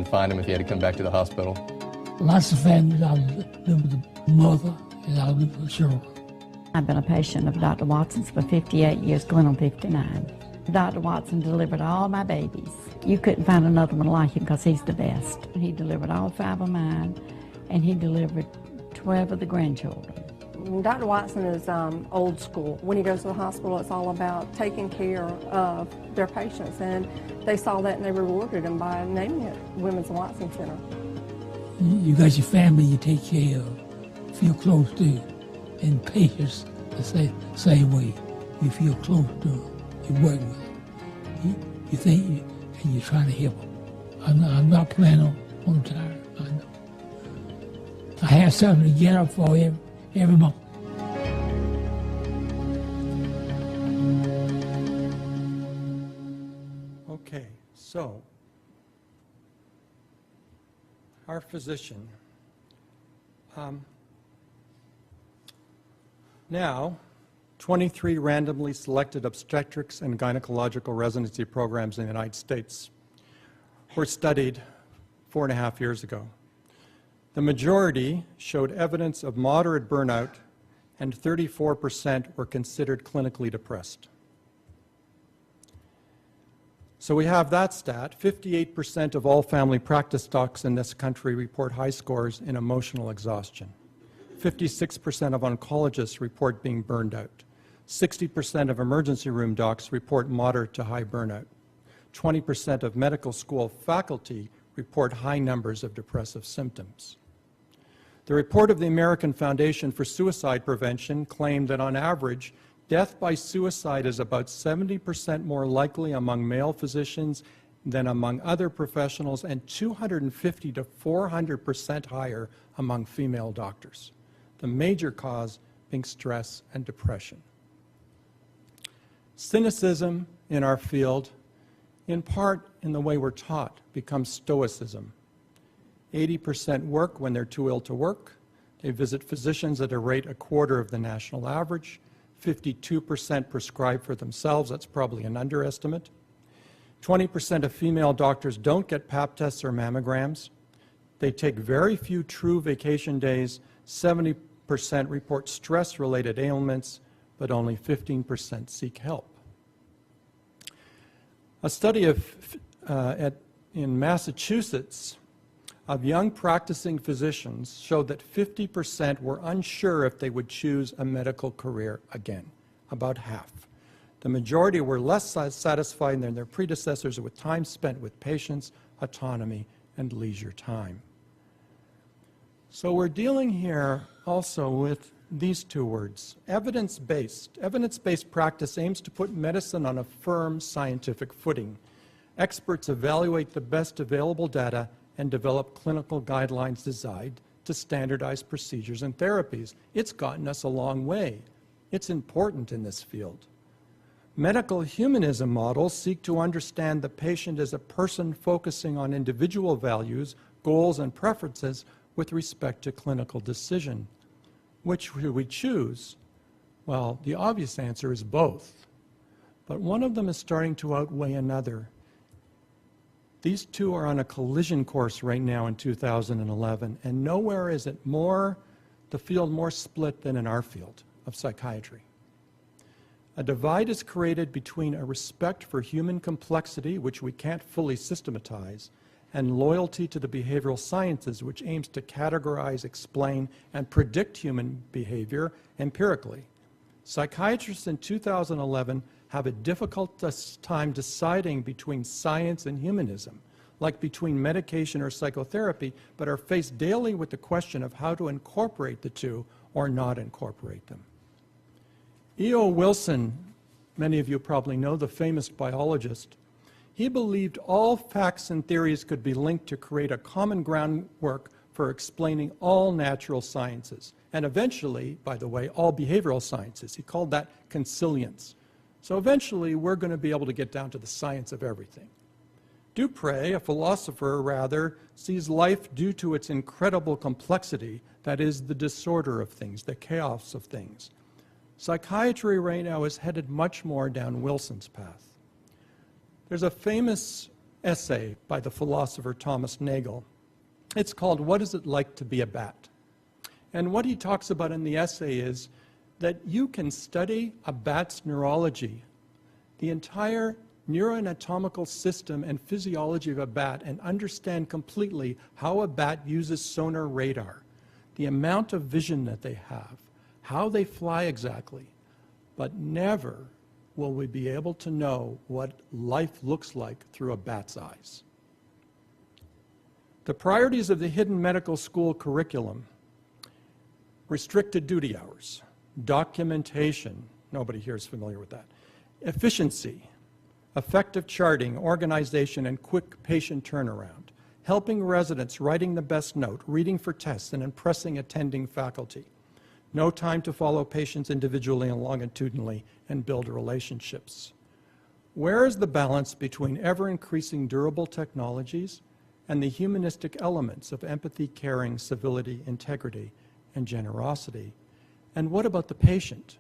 find him if he had to come back to the hospital. Lots of families, I live with the mother and I live with the children. I've been a patient of Dr. Watson's for 58 years, going on 59. Dr. Watson delivered all my babies. You couldn't find another one like him because he's the best. He delivered all 5 of mine. and he delivered 12 of the grandchildren. Dr. Watson is old school. When he goes to the hospital, it's all about taking care of their patients, and they saw that and they rewarded him by naming it Women's Watson Center. You got your family you take care of, feel close to, and patients the same way. You feel close to them, you work with them. You think, and you're trying to help them. I'm not planning on retiring. I know. I have something to get up for every month. Okay, so our physician. Now, 23 randomly selected obstetrics and gynecological residency programs in the United States were studied 4.5 years ago. The majority showed evidence of moderate burnout, and 34% were considered clinically depressed. So we have that stat. 58% of all family practice docs in this country report high scores in emotional exhaustion. 56% of oncologists report being burned out. 60% of emergency room docs report moderate to high burnout. 20% of medical school faculty report high numbers of depressive symptoms. The report of the American Foundation for Suicide Prevention claimed that on average, death by suicide is about 70% more likely among male physicians than among other professionals, and 250 to 400% higher among female doctors. The major cause being stress and depression. Cynicism in our field, in part in the way we're taught, becomes stoicism. 80% work when they're too ill to work. They visit physicians at a rate a quarter of the national average. 52% prescribe for themselves. That's probably an underestimate. 20% of female doctors don't get pap tests or mammograms. They take very few true vacation days. 70% report stress-related ailments, but only 15% seek help. A study in Massachusetts of young practicing physicians showed that 50% were unsure if they would choose a medical career again, about half. The majority were less satisfied than their predecessors with time spent with patients, autonomy, and leisure time. So we're dealing here also with these two words, evidence-based. Evidence-based practice aims to put medicine on a firm scientific footing. Experts evaluate the best available data and develop clinical guidelines designed to standardize procedures and therapies. It's gotten us a long way. It's important in this field. Medical humanism models seek to understand the patient as a person focusing on individual values, goals, and preferences with respect to clinical decision. Which should we choose? Well, the obvious answer is both. But one of them is starting to outweigh another. These two are on a collision course right now in 2011, and nowhere is it the field more split than in our field of psychiatry. A divide is created between a respect for human complexity, which we can't fully systematize, and loyalty to the behavioral sciences, which aims to categorize, explain, and predict human behavior empirically. Psychiatrists in 2011 have a difficult time deciding between science and humanism, like between medication or psychotherapy, but are faced daily with the question of how to incorporate the two or not incorporate them. E.O. Wilson, many of you probably know, the famous biologist, he believed all facts and theories could be linked to create a common groundwork for explaining all natural sciences, and eventually, by the way, all behavioral sciences. He called that consilience. So eventually, we're going to be able to get down to the science of everything. Dupre, a philosopher rather, sees life due to its incredible complexity, that is, the disorder of things, the chaos of things. Psychiatry right now is headed much more down Wilson's path. There's a famous essay by the philosopher Thomas Nagel. It's called, "What Is It Like to Be a Bat?" And what he talks about in the essay is that you can study a bat's neurology, the entire neuroanatomical system and physiology of a bat and understand completely how a bat uses sonar radar, the amount of vision that they have, how they fly exactly, but never will we be able to know what life looks like through a bat's eyes. The priorities of the hidden medical school curriculum: restricted duty hours, documentation, nobody here is familiar with that, efficiency, effective charting, organization, and quick patient turnaround, helping residents, writing the best note, reading for tests, and impressing attending faculty. No time to follow patients individually and longitudinally and build relationships. Where is the balance between ever-increasing durable technologies and the humanistic elements of empathy, caring, civility, integrity, and generosity? And what about the patient?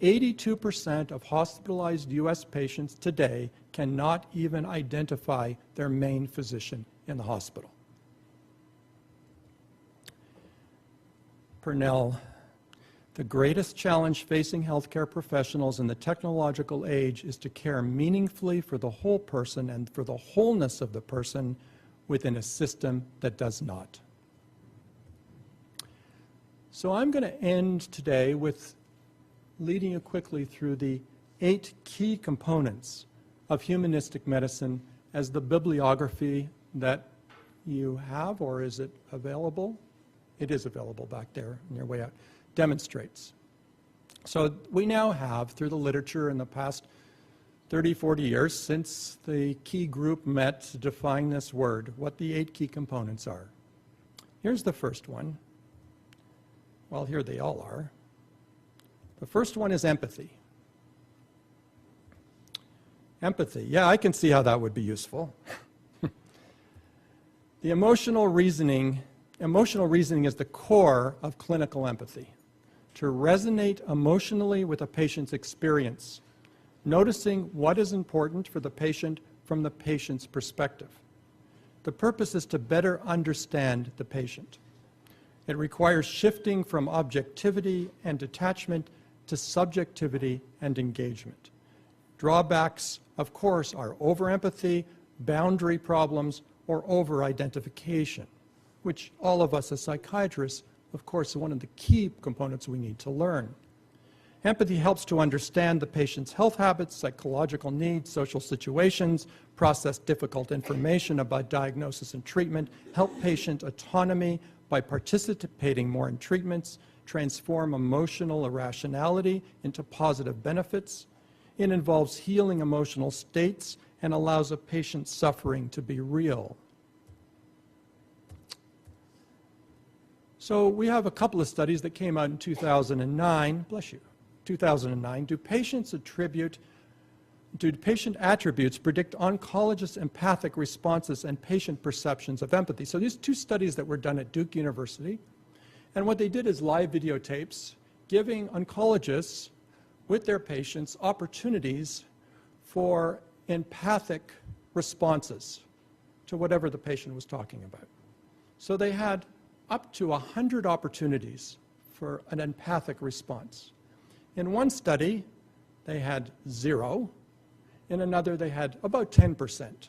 82% of hospitalized U.S. patients today cannot even identify their main physician in the hospital. Purnell, the greatest challenge facing healthcare professionals in the technological age is to care meaningfully for the whole person and for the wholeness of the person within a system that does not. So I'm going to end today with leading you quickly through the 8 key components of humanistic medicine as the bibliography that you have, or is it available? It is available back there on your way out, demonstrates. So we now have, through the literature in the past 30, 40 years, since the key group met to define this word, what the 8 key components are. Here's the first one. Well, here they all are. The first one is empathy. Empathy, yeah, I can see how that would be useful. The emotional reasoning is the core of clinical empathy. To resonate emotionally with a patient's experience, noticing what is important for the patient from the patient's perspective. The purpose is to better understand the patient. It requires shifting from objectivity and detachment to subjectivity and engagement. Drawbacks, of course, are over-empathy, boundary problems, or over-identification, which all of us as psychiatrists, of course, are one of the key components we need to learn. Empathy helps to understand the patient's health habits, psychological needs, social situations, process difficult information about diagnosis and treatment, help patient autonomy by participating more in treatments, transform emotional irrationality into positive benefits. It involves healing emotional states and allows a patient's suffering to be real. So we have a couple of studies that came out in 2009. Bless you. 2009. Do patient attributes predict oncologists' empathic responses and patient perceptions of empathy? So these 2 studies that were done at Duke University. And what they did is live videotapes giving oncologists with their patients opportunities for empathic responses to whatever the patient was talking about. So they had up to 100 opportunities for an empathic response. In one study, they had 0. In another, they had about 10%.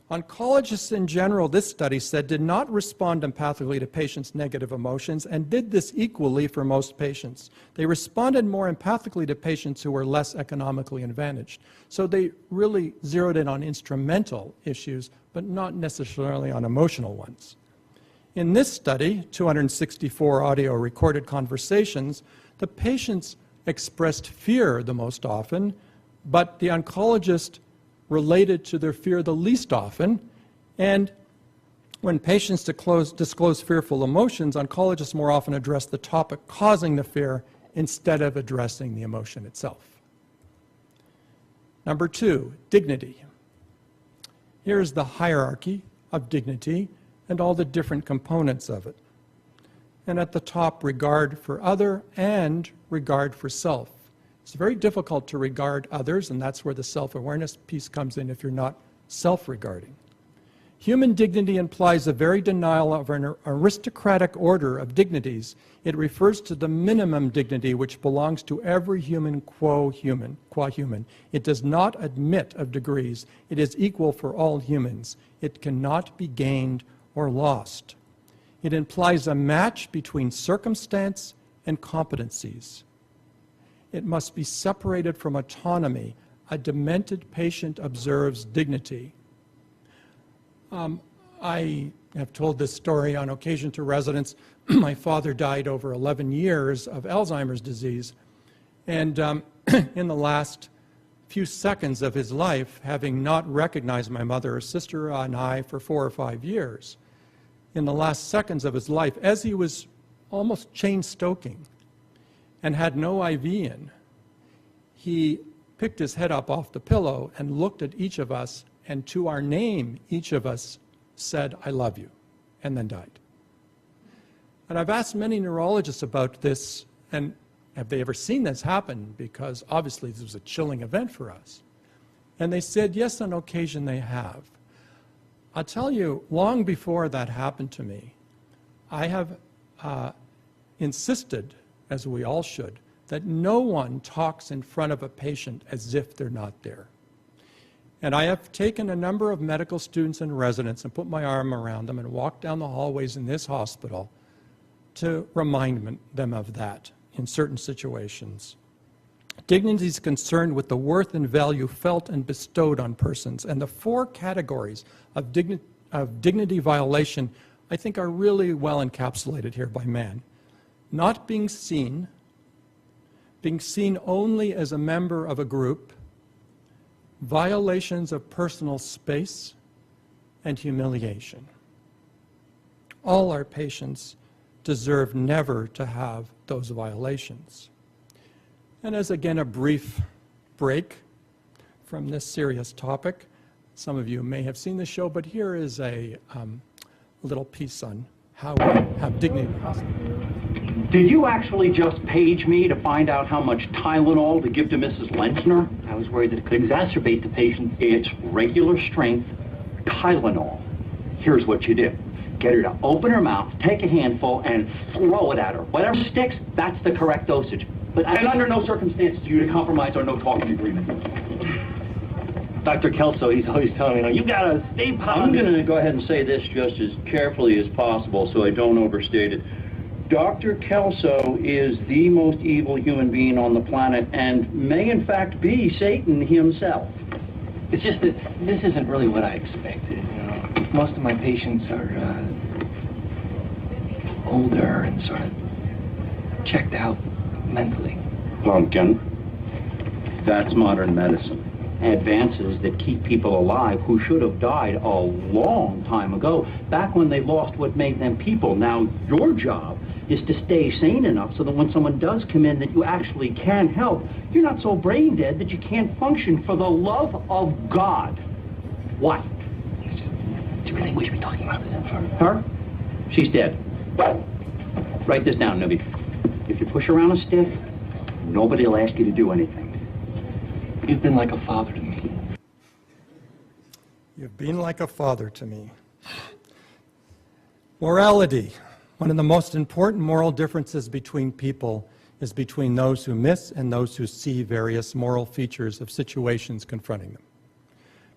Oncologists in general, this study said, did not respond empathically to patients' negative emotions and did this equally for most patients. They responded more empathically to patients who were less economically advantaged. So they really zeroed in on instrumental issues, but not necessarily on emotional ones. In this study, 264 audio recorded conversations, the patients expressed fear the most often, but the oncologist related to their fear the least often. And when patients disclose fearful emotions, oncologists more often address the topic causing the fear instead of addressing the emotion itself. Number 2, dignity. Here's the hierarchy of dignity and all the different components of it. And at the top, regard for other and regard for self. It's very difficult to regard others, and that's where the self-awareness piece comes in if you're not self-regarding. Human dignity implies the very denial of an aristocratic order of dignities. It refers to the minimum dignity which belongs to every human qua human. It does not admit of degrees. It is equal for all humans. It cannot be gained or lost. It implies a match between circumstance and competencies. It must be separated from autonomy. A demented patient observes dignity. I have told this story on occasion to residents. My father died over 11 years of Alzheimer's disease, and in the last few seconds of his life, having not recognized my mother or sister and I for 4 or 5 years, in the last seconds of his life, as he was almost chain-stoking and had no IV in, he picked his head up off the pillow and looked at each of us, and to our name, each of us said, "I love you," and then died. And I've asked many neurologists about this, and have they ever seen this happen? Because obviously this was a chilling event for us. And they said, yes, on occasion they have. I'll tell you, long before that happened to me, I have insisted, as we all should, that no one talks in front of a patient as if they're not there. And I have taken a number of medical students and residents and put my arm around them and walked down the hallways in this hospital to remind them of that in certain situations. Dignity is concerned with the worth and value felt and bestowed on persons, and the 4 categories of dignity violation, I think, are really well encapsulated here by man. Not being seen only as a member of a group, violations of personal space, and humiliation. All our patients deserve never to have those violations. And as again a brief break from this serious topic, some of you may have seen the show, but here is a little piece on how we have dignity in the hospital. Did you actually just page me to find out how much Tylenol to give to Mrs. Lenzner? I was worried that it could exacerbate the patient. It's regular strength Tylenol. Here's what you do. Get her to open her mouth, take a handful, and throw it at her. Whatever sticks, that's the correct dosage. But under no circumstances do you to compromise our no talking agreement. Dr. Kelso, he's always telling me, you gotta stay positive. I'm gonna go ahead and say this just as carefully as possible so I don't overstate it. Dr. Kelso is the most evil human being on the planet and may in fact be Satan himself. It's just that this isn't really what I expected, you know. Most of my patients are older and sort of checked out mentally. Pumpkin, that's modern medicine. Advances that keep people alive who should have died a long time ago, back when they lost what made them people. Now, your job is to stay sane enough so that when someone does come in that you actually can help, you're not so brain dead that you can't function. For the love of God. What? Do you really wish me talking about this? Her? She's dead. Write this down, Nubby. If you push around a stick, nobody will ask you to do anything. You've been like a father to me. You've been like a father to me. Morality. One of the most important moral differences between people is between those who miss and those who see various moral features of situations confronting them.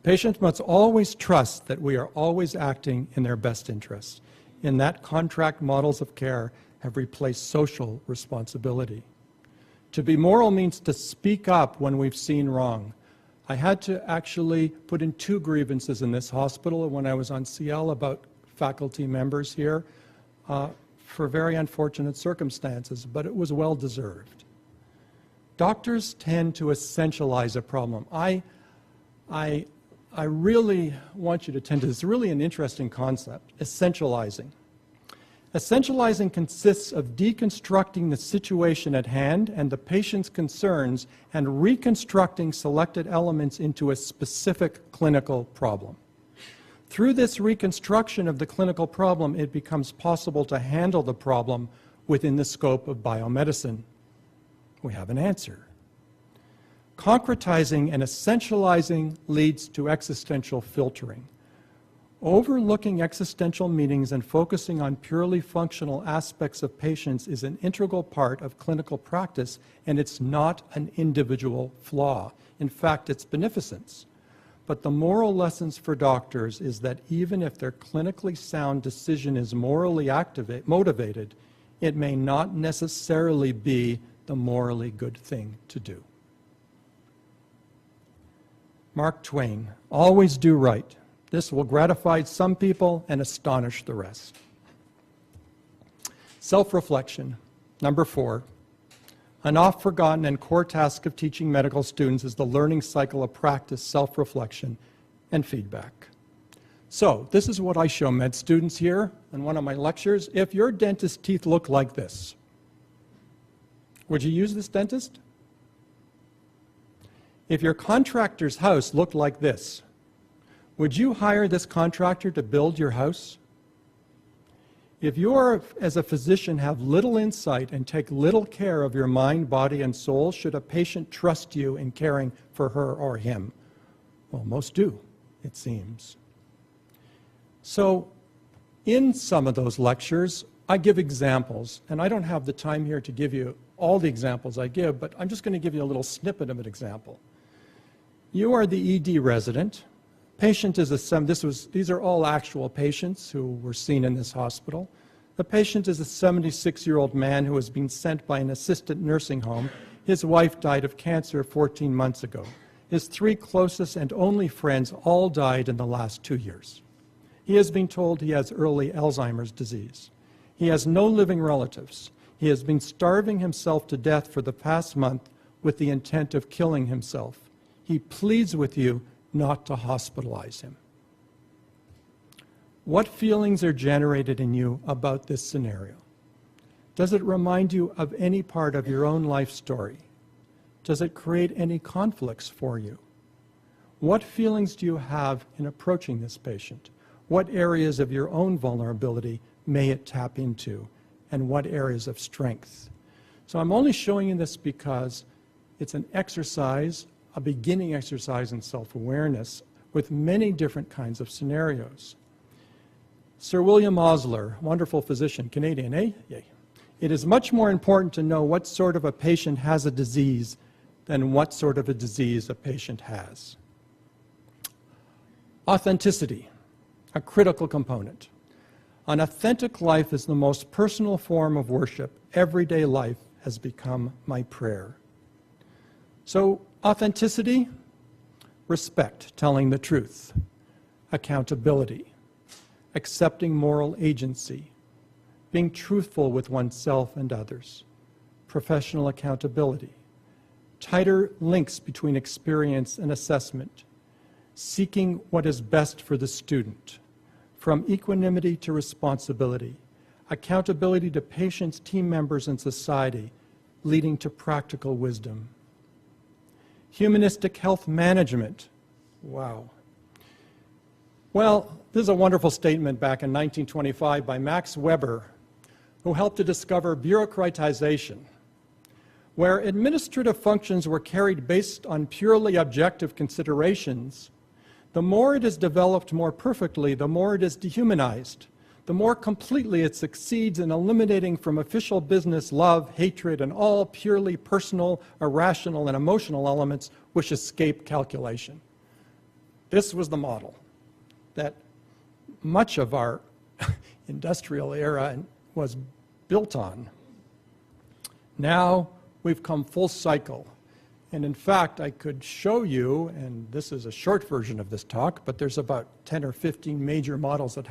Patients must always trust that we are always acting in their best interests. In that, contract models of care have replaced social responsibility. To be moral means to speak up when we've seen wrong. I had to actually put in 2 grievances in this hospital when I was on CL about faculty members here for very unfortunate circumstances, but it was well deserved. Doctors tend to essentialize a problem. I really want you to attend to this. It's really an interesting concept, essentializing. Essentializing consists of deconstructing the situation at hand and the patient's concerns and reconstructing selected elements into a specific clinical problem. Through this reconstruction of the clinical problem, it becomes possible to handle the problem within the scope of biomedicine. We have an answer. Concretizing and essentializing leads to existential filtering. Overlooking existential meanings and focusing on purely functional aspects of patients is an integral part of clinical practice, and it's not an individual flaw. In fact, it's beneficence. But the moral lessons for doctors is that even if their clinically sound decision is morally motivated, it may not necessarily be the morally good thing to do. Mark Twain, always do right. This will gratify some people and astonish the rest. Self-reflection. Number 4. An oft-forgotten and core task of teaching medical students is the learning cycle of practice, self-reflection, and feedback. So, this is what I show med students here in one of my lectures. If your dentist's teeth look like this, would you use this dentist? If your contractor's house looked like this, would you hire this contractor to build your house? If you, as a physician, have little insight and take little care of your mind, body, and soul, should a patient trust you in caring for her or him? Well, most do, it seems. So, in some of those lectures, I give examples, and I don't have the time here to give you all the examples I give, but I'm just going to give you a little snippet of an example. You are the ED resident. Patient is these are all actual patients who were seen in this hospital. The patient is a 76-year-old man who has been sent by an assisted nursing home. His wife died of cancer 14 months ago. His 3 closest and only friends all died in the last 2 years. He has been told he has early Alzheimer's disease. He has no living relatives. He has been starving himself to death for the past month with the intent of killing himself. He pleads with you not to hospitalize him. What feelings are generated in you about this scenario? Does it remind you of any part of your own life story? Does it create any conflicts for you? What feelings do you have in approaching this patient? What areas of your own vulnerability may it tap into, and what areas of strength? So I'm only showing you this because it's an exercise, a beginning exercise in self-awareness with many different kinds of scenarios. Sir William Osler, wonderful physician, Canadian, eh? Yay. It is much more important to know what sort of a patient has a disease than what sort of a disease a patient has. Authenticity, a critical component. An authentic life is the most personal form of worship. Everyday life has become my prayer. So, authenticity, respect, telling the truth, accountability, accepting moral agency, being truthful with oneself and others, professional accountability, tighter links between experience and assessment, seeking what is best for the student, from equanimity to responsibility, accountability to patients, team members, and society, leading to practical wisdom. Humanistic health management. Wow. Well, this is a wonderful statement back in 1925 by Max Weber, who helped to discover bureaucratization, where administrative functions were carried based on purely objective considerations. The more it is developed more perfectly, the more it is dehumanized, the more completely it succeeds in eliminating from official business love, hatred, and all purely personal, irrational, and emotional elements which escape calculation. This was the model that much of our industrial era was built on. Now we've come full cycle. And in fact, I could show you, and this is a short version of this talk, but there's about 10 or 15 major models that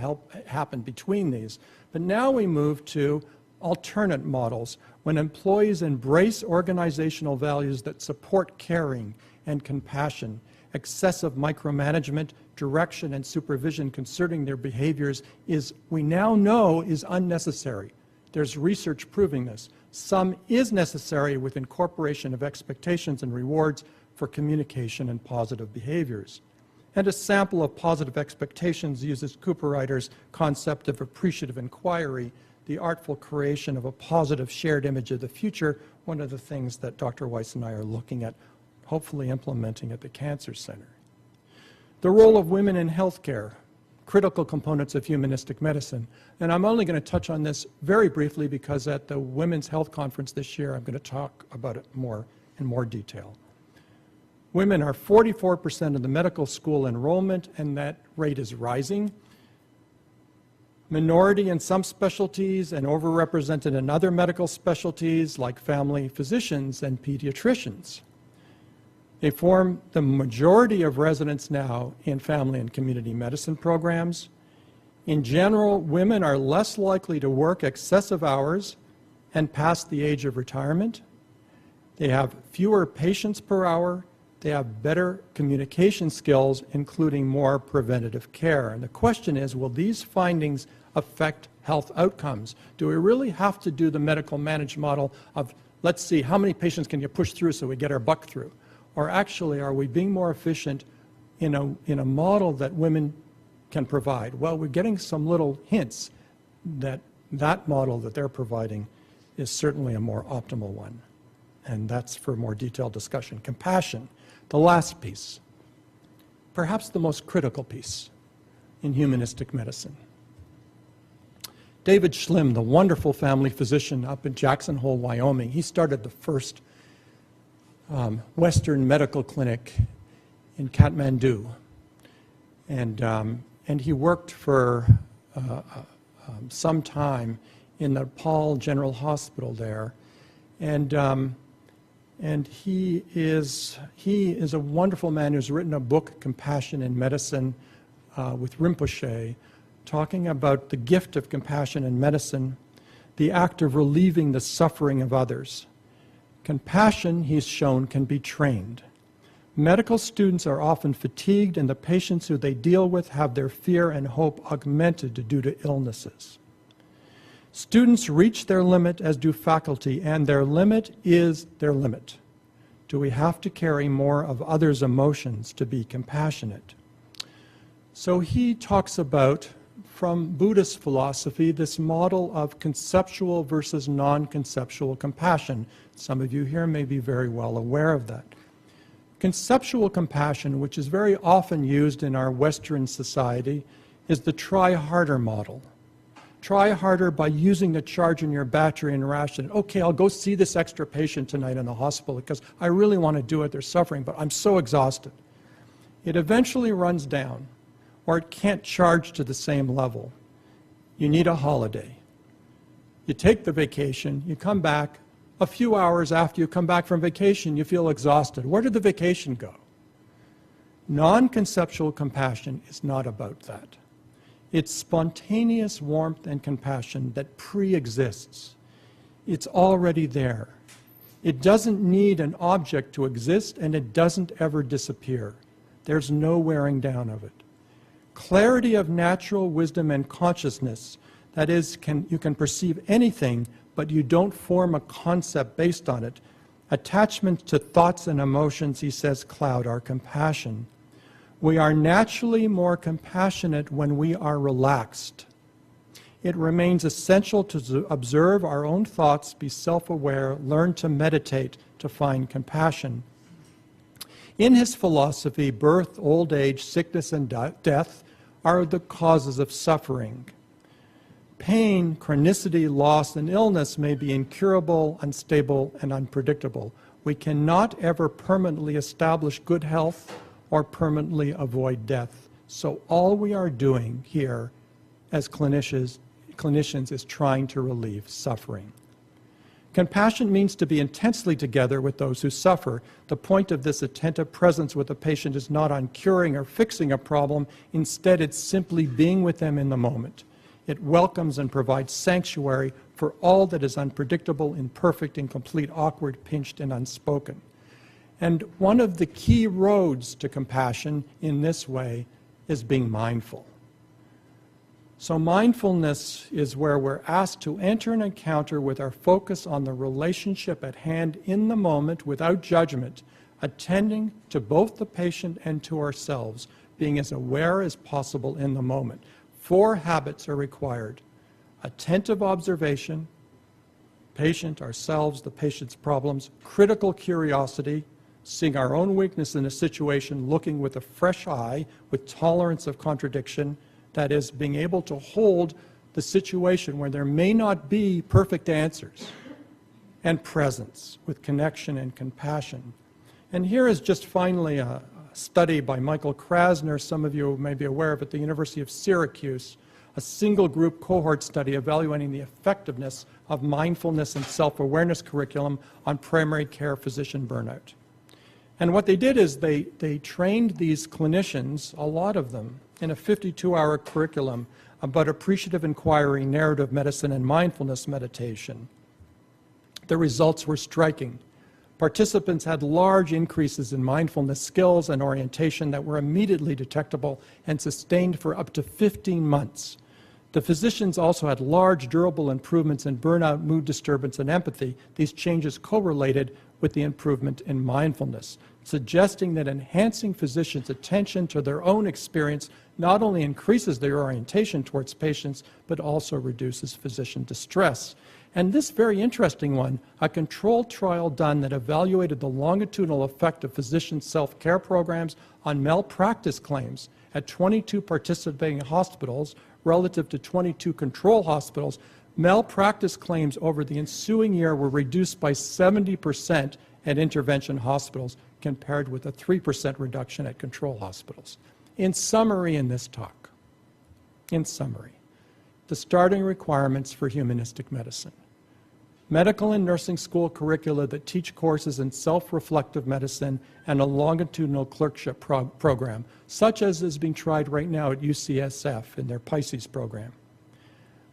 happen between these. But now we move to alternate models, when employees embrace organizational values that support caring and compassion. Excessive micromanagement, direction, and supervision concerning their behaviors we now know is unnecessary. There's research proving this. Some is necessary with incorporation of expectations and rewards for communication and positive behaviors. And a sample of positive expectations uses Cooper-Ryder's concept of appreciative inquiry, the artful creation of a positive shared image of the future, one of the things that Dr. Weiss and I are looking at, hopefully implementing at the Cancer Center. The role of women in healthcare, critical components of humanistic medicine. And I'm only going to touch on this very briefly because at the Women's Health Conference this year, I'm going to talk about it in more detail. Women are 44% of the medical school enrollment, and that rate is rising. Minority in some specialties and overrepresented in other medical specialties like family physicians and pediatricians. They form the majority of residents now in family and community medicine programs. In general, women are less likely to work excessive hours and past the age of retirement. They have fewer patients per hour. They have better communication skills, including more preventative care. And the question is, will these findings affect health outcomes? Do we really have to do the medical managed model of, let's see, how many patients can you push through so we get our buck through? Or actually, are we being more efficient in a model that women can provide? Well, we're getting some little hints that that model that they're providing is certainly a more optimal one. And that's for more detailed discussion. Compassion, the last piece, perhaps the most critical piece in humanistic medicine. David Schlimm, the wonderful family physician up in Jackson Hole, Wyoming, he started the first Western medical clinic in Kathmandu. And he worked for some time in the Nepal General Hospital there. And he is a wonderful man who's written a book, Compassion in Medicine, with Rinpoche, talking about the gift of compassion in medicine, the act of relieving the suffering of others. Compassion, he's shown, can be trained. Medical students are often fatigued, and the patients who they deal with have their fear and hope augmented due to illnesses. Students reach their limit, as do faculty, and their limit is their limit. Do we have to carry more of others' emotions to be compassionate? So he talks about, from Buddhist philosophy, this model of conceptual versus non-conceptual compassion. Some of you here may be very well aware of that. Conceptual compassion, which is very often used in our Western society, is the try harder model. Try harder by using the charge in your battery and ration. Okay, I'll go see this extra patient tonight in the hospital because I really want to do it. They're suffering, but I'm so exhausted. It eventually runs down, or it can't charge to the same level. You need a holiday. You take the vacation, you come back. A few hours after you come back from vacation, you feel exhausted. Where did the vacation go? Non-conceptual compassion is not about that. It's spontaneous warmth and compassion that pre-exists. It's already there. It doesn't need an object to exist, and it doesn't ever disappear. There's no wearing down of it. Clarity of natural wisdom and consciousness, that is, you can perceive anything, but you don't form a concept based on it. Attachment to thoughts and emotions, he says, cloud our compassion. We are naturally more compassionate when we are relaxed. It remains essential to observe our own thoughts, be self-aware, learn to meditate to find compassion. In his philosophy, birth, old age, sickness, and death are the causes of suffering. Pain, chronicity, loss, and illness may be incurable, unstable, and unpredictable. We cannot ever permanently establish good health or permanently avoid death. So all we are doing here as clinicians is trying to relieve suffering. Compassion means to be intensely together with those who suffer. The point of this attentive presence with the patient is not on curing or fixing a problem. Instead, it's simply being with them in the moment. It welcomes and provides sanctuary for all that is unpredictable, imperfect, incomplete, awkward, pinched, and unspoken. And one of the key roads to compassion in this way is being mindful. So mindfulness is where we're asked to enter an encounter with our focus on the relationship at hand in the moment without judgment, attending to both the patient and to ourselves, being as aware as possible in the moment. 4 habits are required: attentive observation, patient, ourselves, the patient's problems, critical curiosity, seeing our own weakness in a situation, looking with a fresh eye, with tolerance of contradiction, That is, being able to hold the situation where there may not be perfect answers, and presence with connection and compassion. And here is just finally a study by Michael Krasner, some of you may be aware of, at the University of Syracuse, a single group cohort study evaluating the effectiveness of mindfulness and self-awareness curriculum on primary care physician burnout. And what they did is they trained these clinicians, a lot of them, in a 52-hour curriculum about appreciative inquiry, narrative medicine, and mindfulness meditation. The results were striking. Participants had large increases in mindfulness skills and orientation that were immediately detectable and sustained for up to 15 months. The physicians also had large, durable improvements in burnout, mood disturbance, and empathy. These changes correlated with the improvement in mindfulness, suggesting that enhancing physicians' attention to their own experience not only increases their orientation towards patients, but also reduces physician distress. And this very interesting one, a controlled trial done that evaluated the longitudinal effect of physician self-care programs on malpractice claims at 22 participating hospitals relative to 22 control hospitals, malpractice claims over the ensuing year were reduced by 70% at intervention hospitals compared with a 3% reduction at control hospitals. In summary in this talk, the starting requirements for humanistic medicine. Medical and nursing school curricula that teach courses in self-reflective medicine and a longitudinal clerkship program, such as is being tried right now at UCSF in their Pisces program.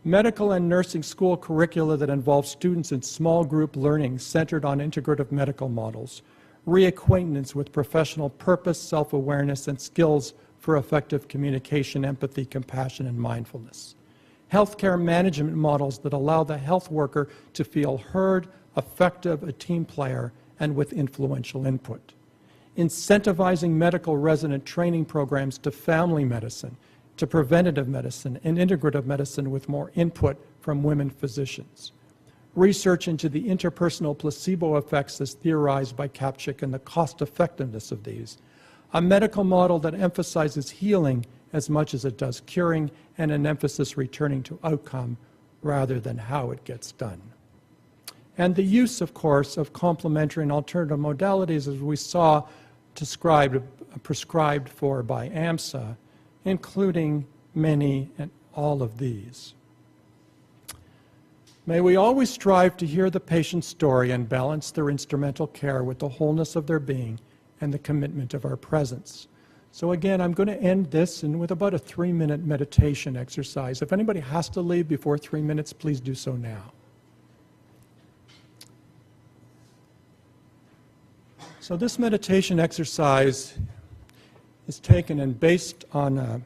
Medical and nursing school curricula that involve students in small group learning centered on integrative medical models, reacquaintance with professional purpose, self-awareness, and skills for effective communication, empathy, compassion, and mindfulness. Healthcare management models that allow the health worker to feel heard, effective, a team player, and with influential input. Incentivizing medical resident training programs to family medicine, to preventative medicine, and integrative medicine with more input from women physicians. Research into the interpersonal placebo effects as theorized by Kapchick and the cost-effectiveness of these. A medical model that emphasizes healing as much as it does curing, and an emphasis returning to outcome rather than how it gets done. And the use, of course, of complementary and alternative modalities, as we saw prescribed for by AMSA, including many and all of these. May we always strive to hear the patient's story and balance their instrumental care with the wholeness of their being and the commitment of our presence. So again, I'm going to end this with about a 3-minute meditation exercise. If anybody has to leave before 3 minutes, please do so now. So this meditation exercise is taken and based on a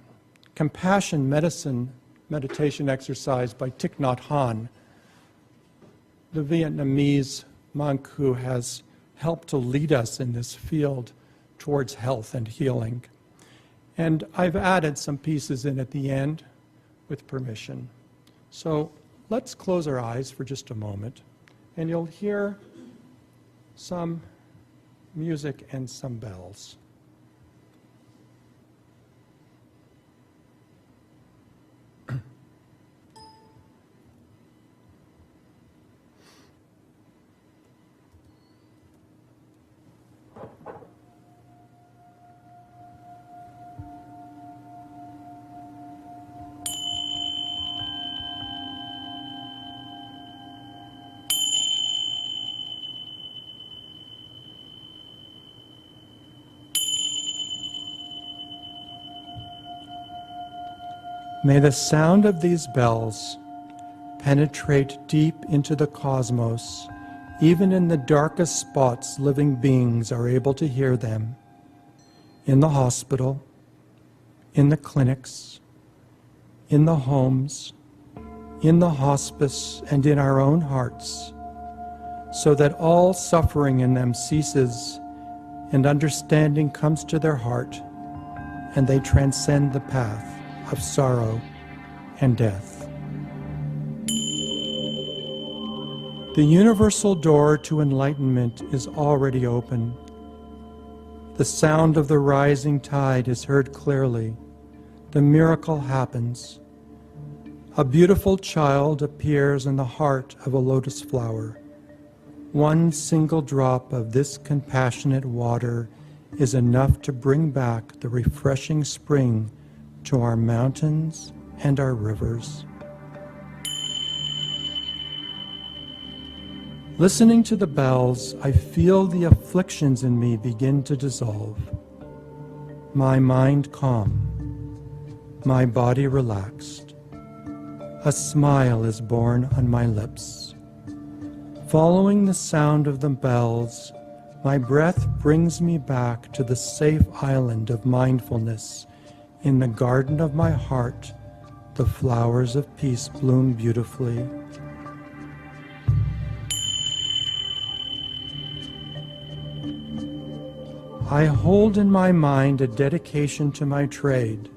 compassion medicine meditation exercise by Thich Nhat Hanh, the Vietnamese monk who has helped to lead us in this field towards health and healing. And I've added some pieces in at the end with permission. So let's close our eyes for just a moment, and you'll hear some music and some bells. May the sound of these bells penetrate deep into the cosmos. Even in the darkest spots, living beings are able to hear them. In the hospital, in the clinics, in the homes, in the hospice, and in our own hearts, so that all suffering in them ceases and understanding comes to their heart, and they transcend the path of sorrow and death. The universal door to enlightenment is already open. The sound of the rising tide is heard clearly. the miracle happens. A beautiful child appears in the heart of a lotus flower. One single drop of this compassionate water is enough to bring back the refreshing spring to our mountains and our rivers. Listening to the bells, I feel the afflictions in me begin to dissolve. My mind calm, my body relaxed. A smile is born on my lips. Following the sound of the bells, my breath brings me back to the safe island of mindfulness. In the garden of my heart, the flowers of peace bloom beautifully. I hold in my mind a dedication to my trade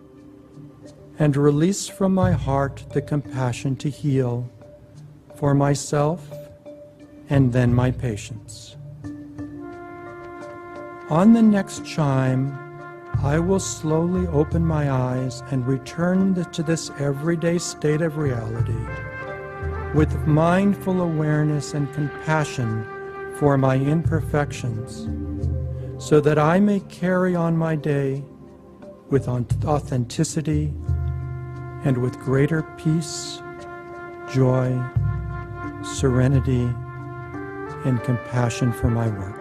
and release from my heart the compassion to heal for myself and then my patients. On the next chime, I will slowly open my eyes and return to this everyday state of reality with mindful awareness and compassion for my imperfections, so that I may carry on my day with authenticity and with greater peace, joy, serenity, and compassion for my work.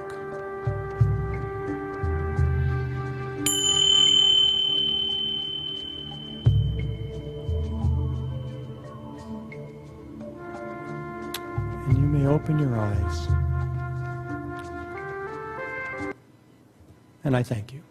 And you may open your eyes. And I thank you.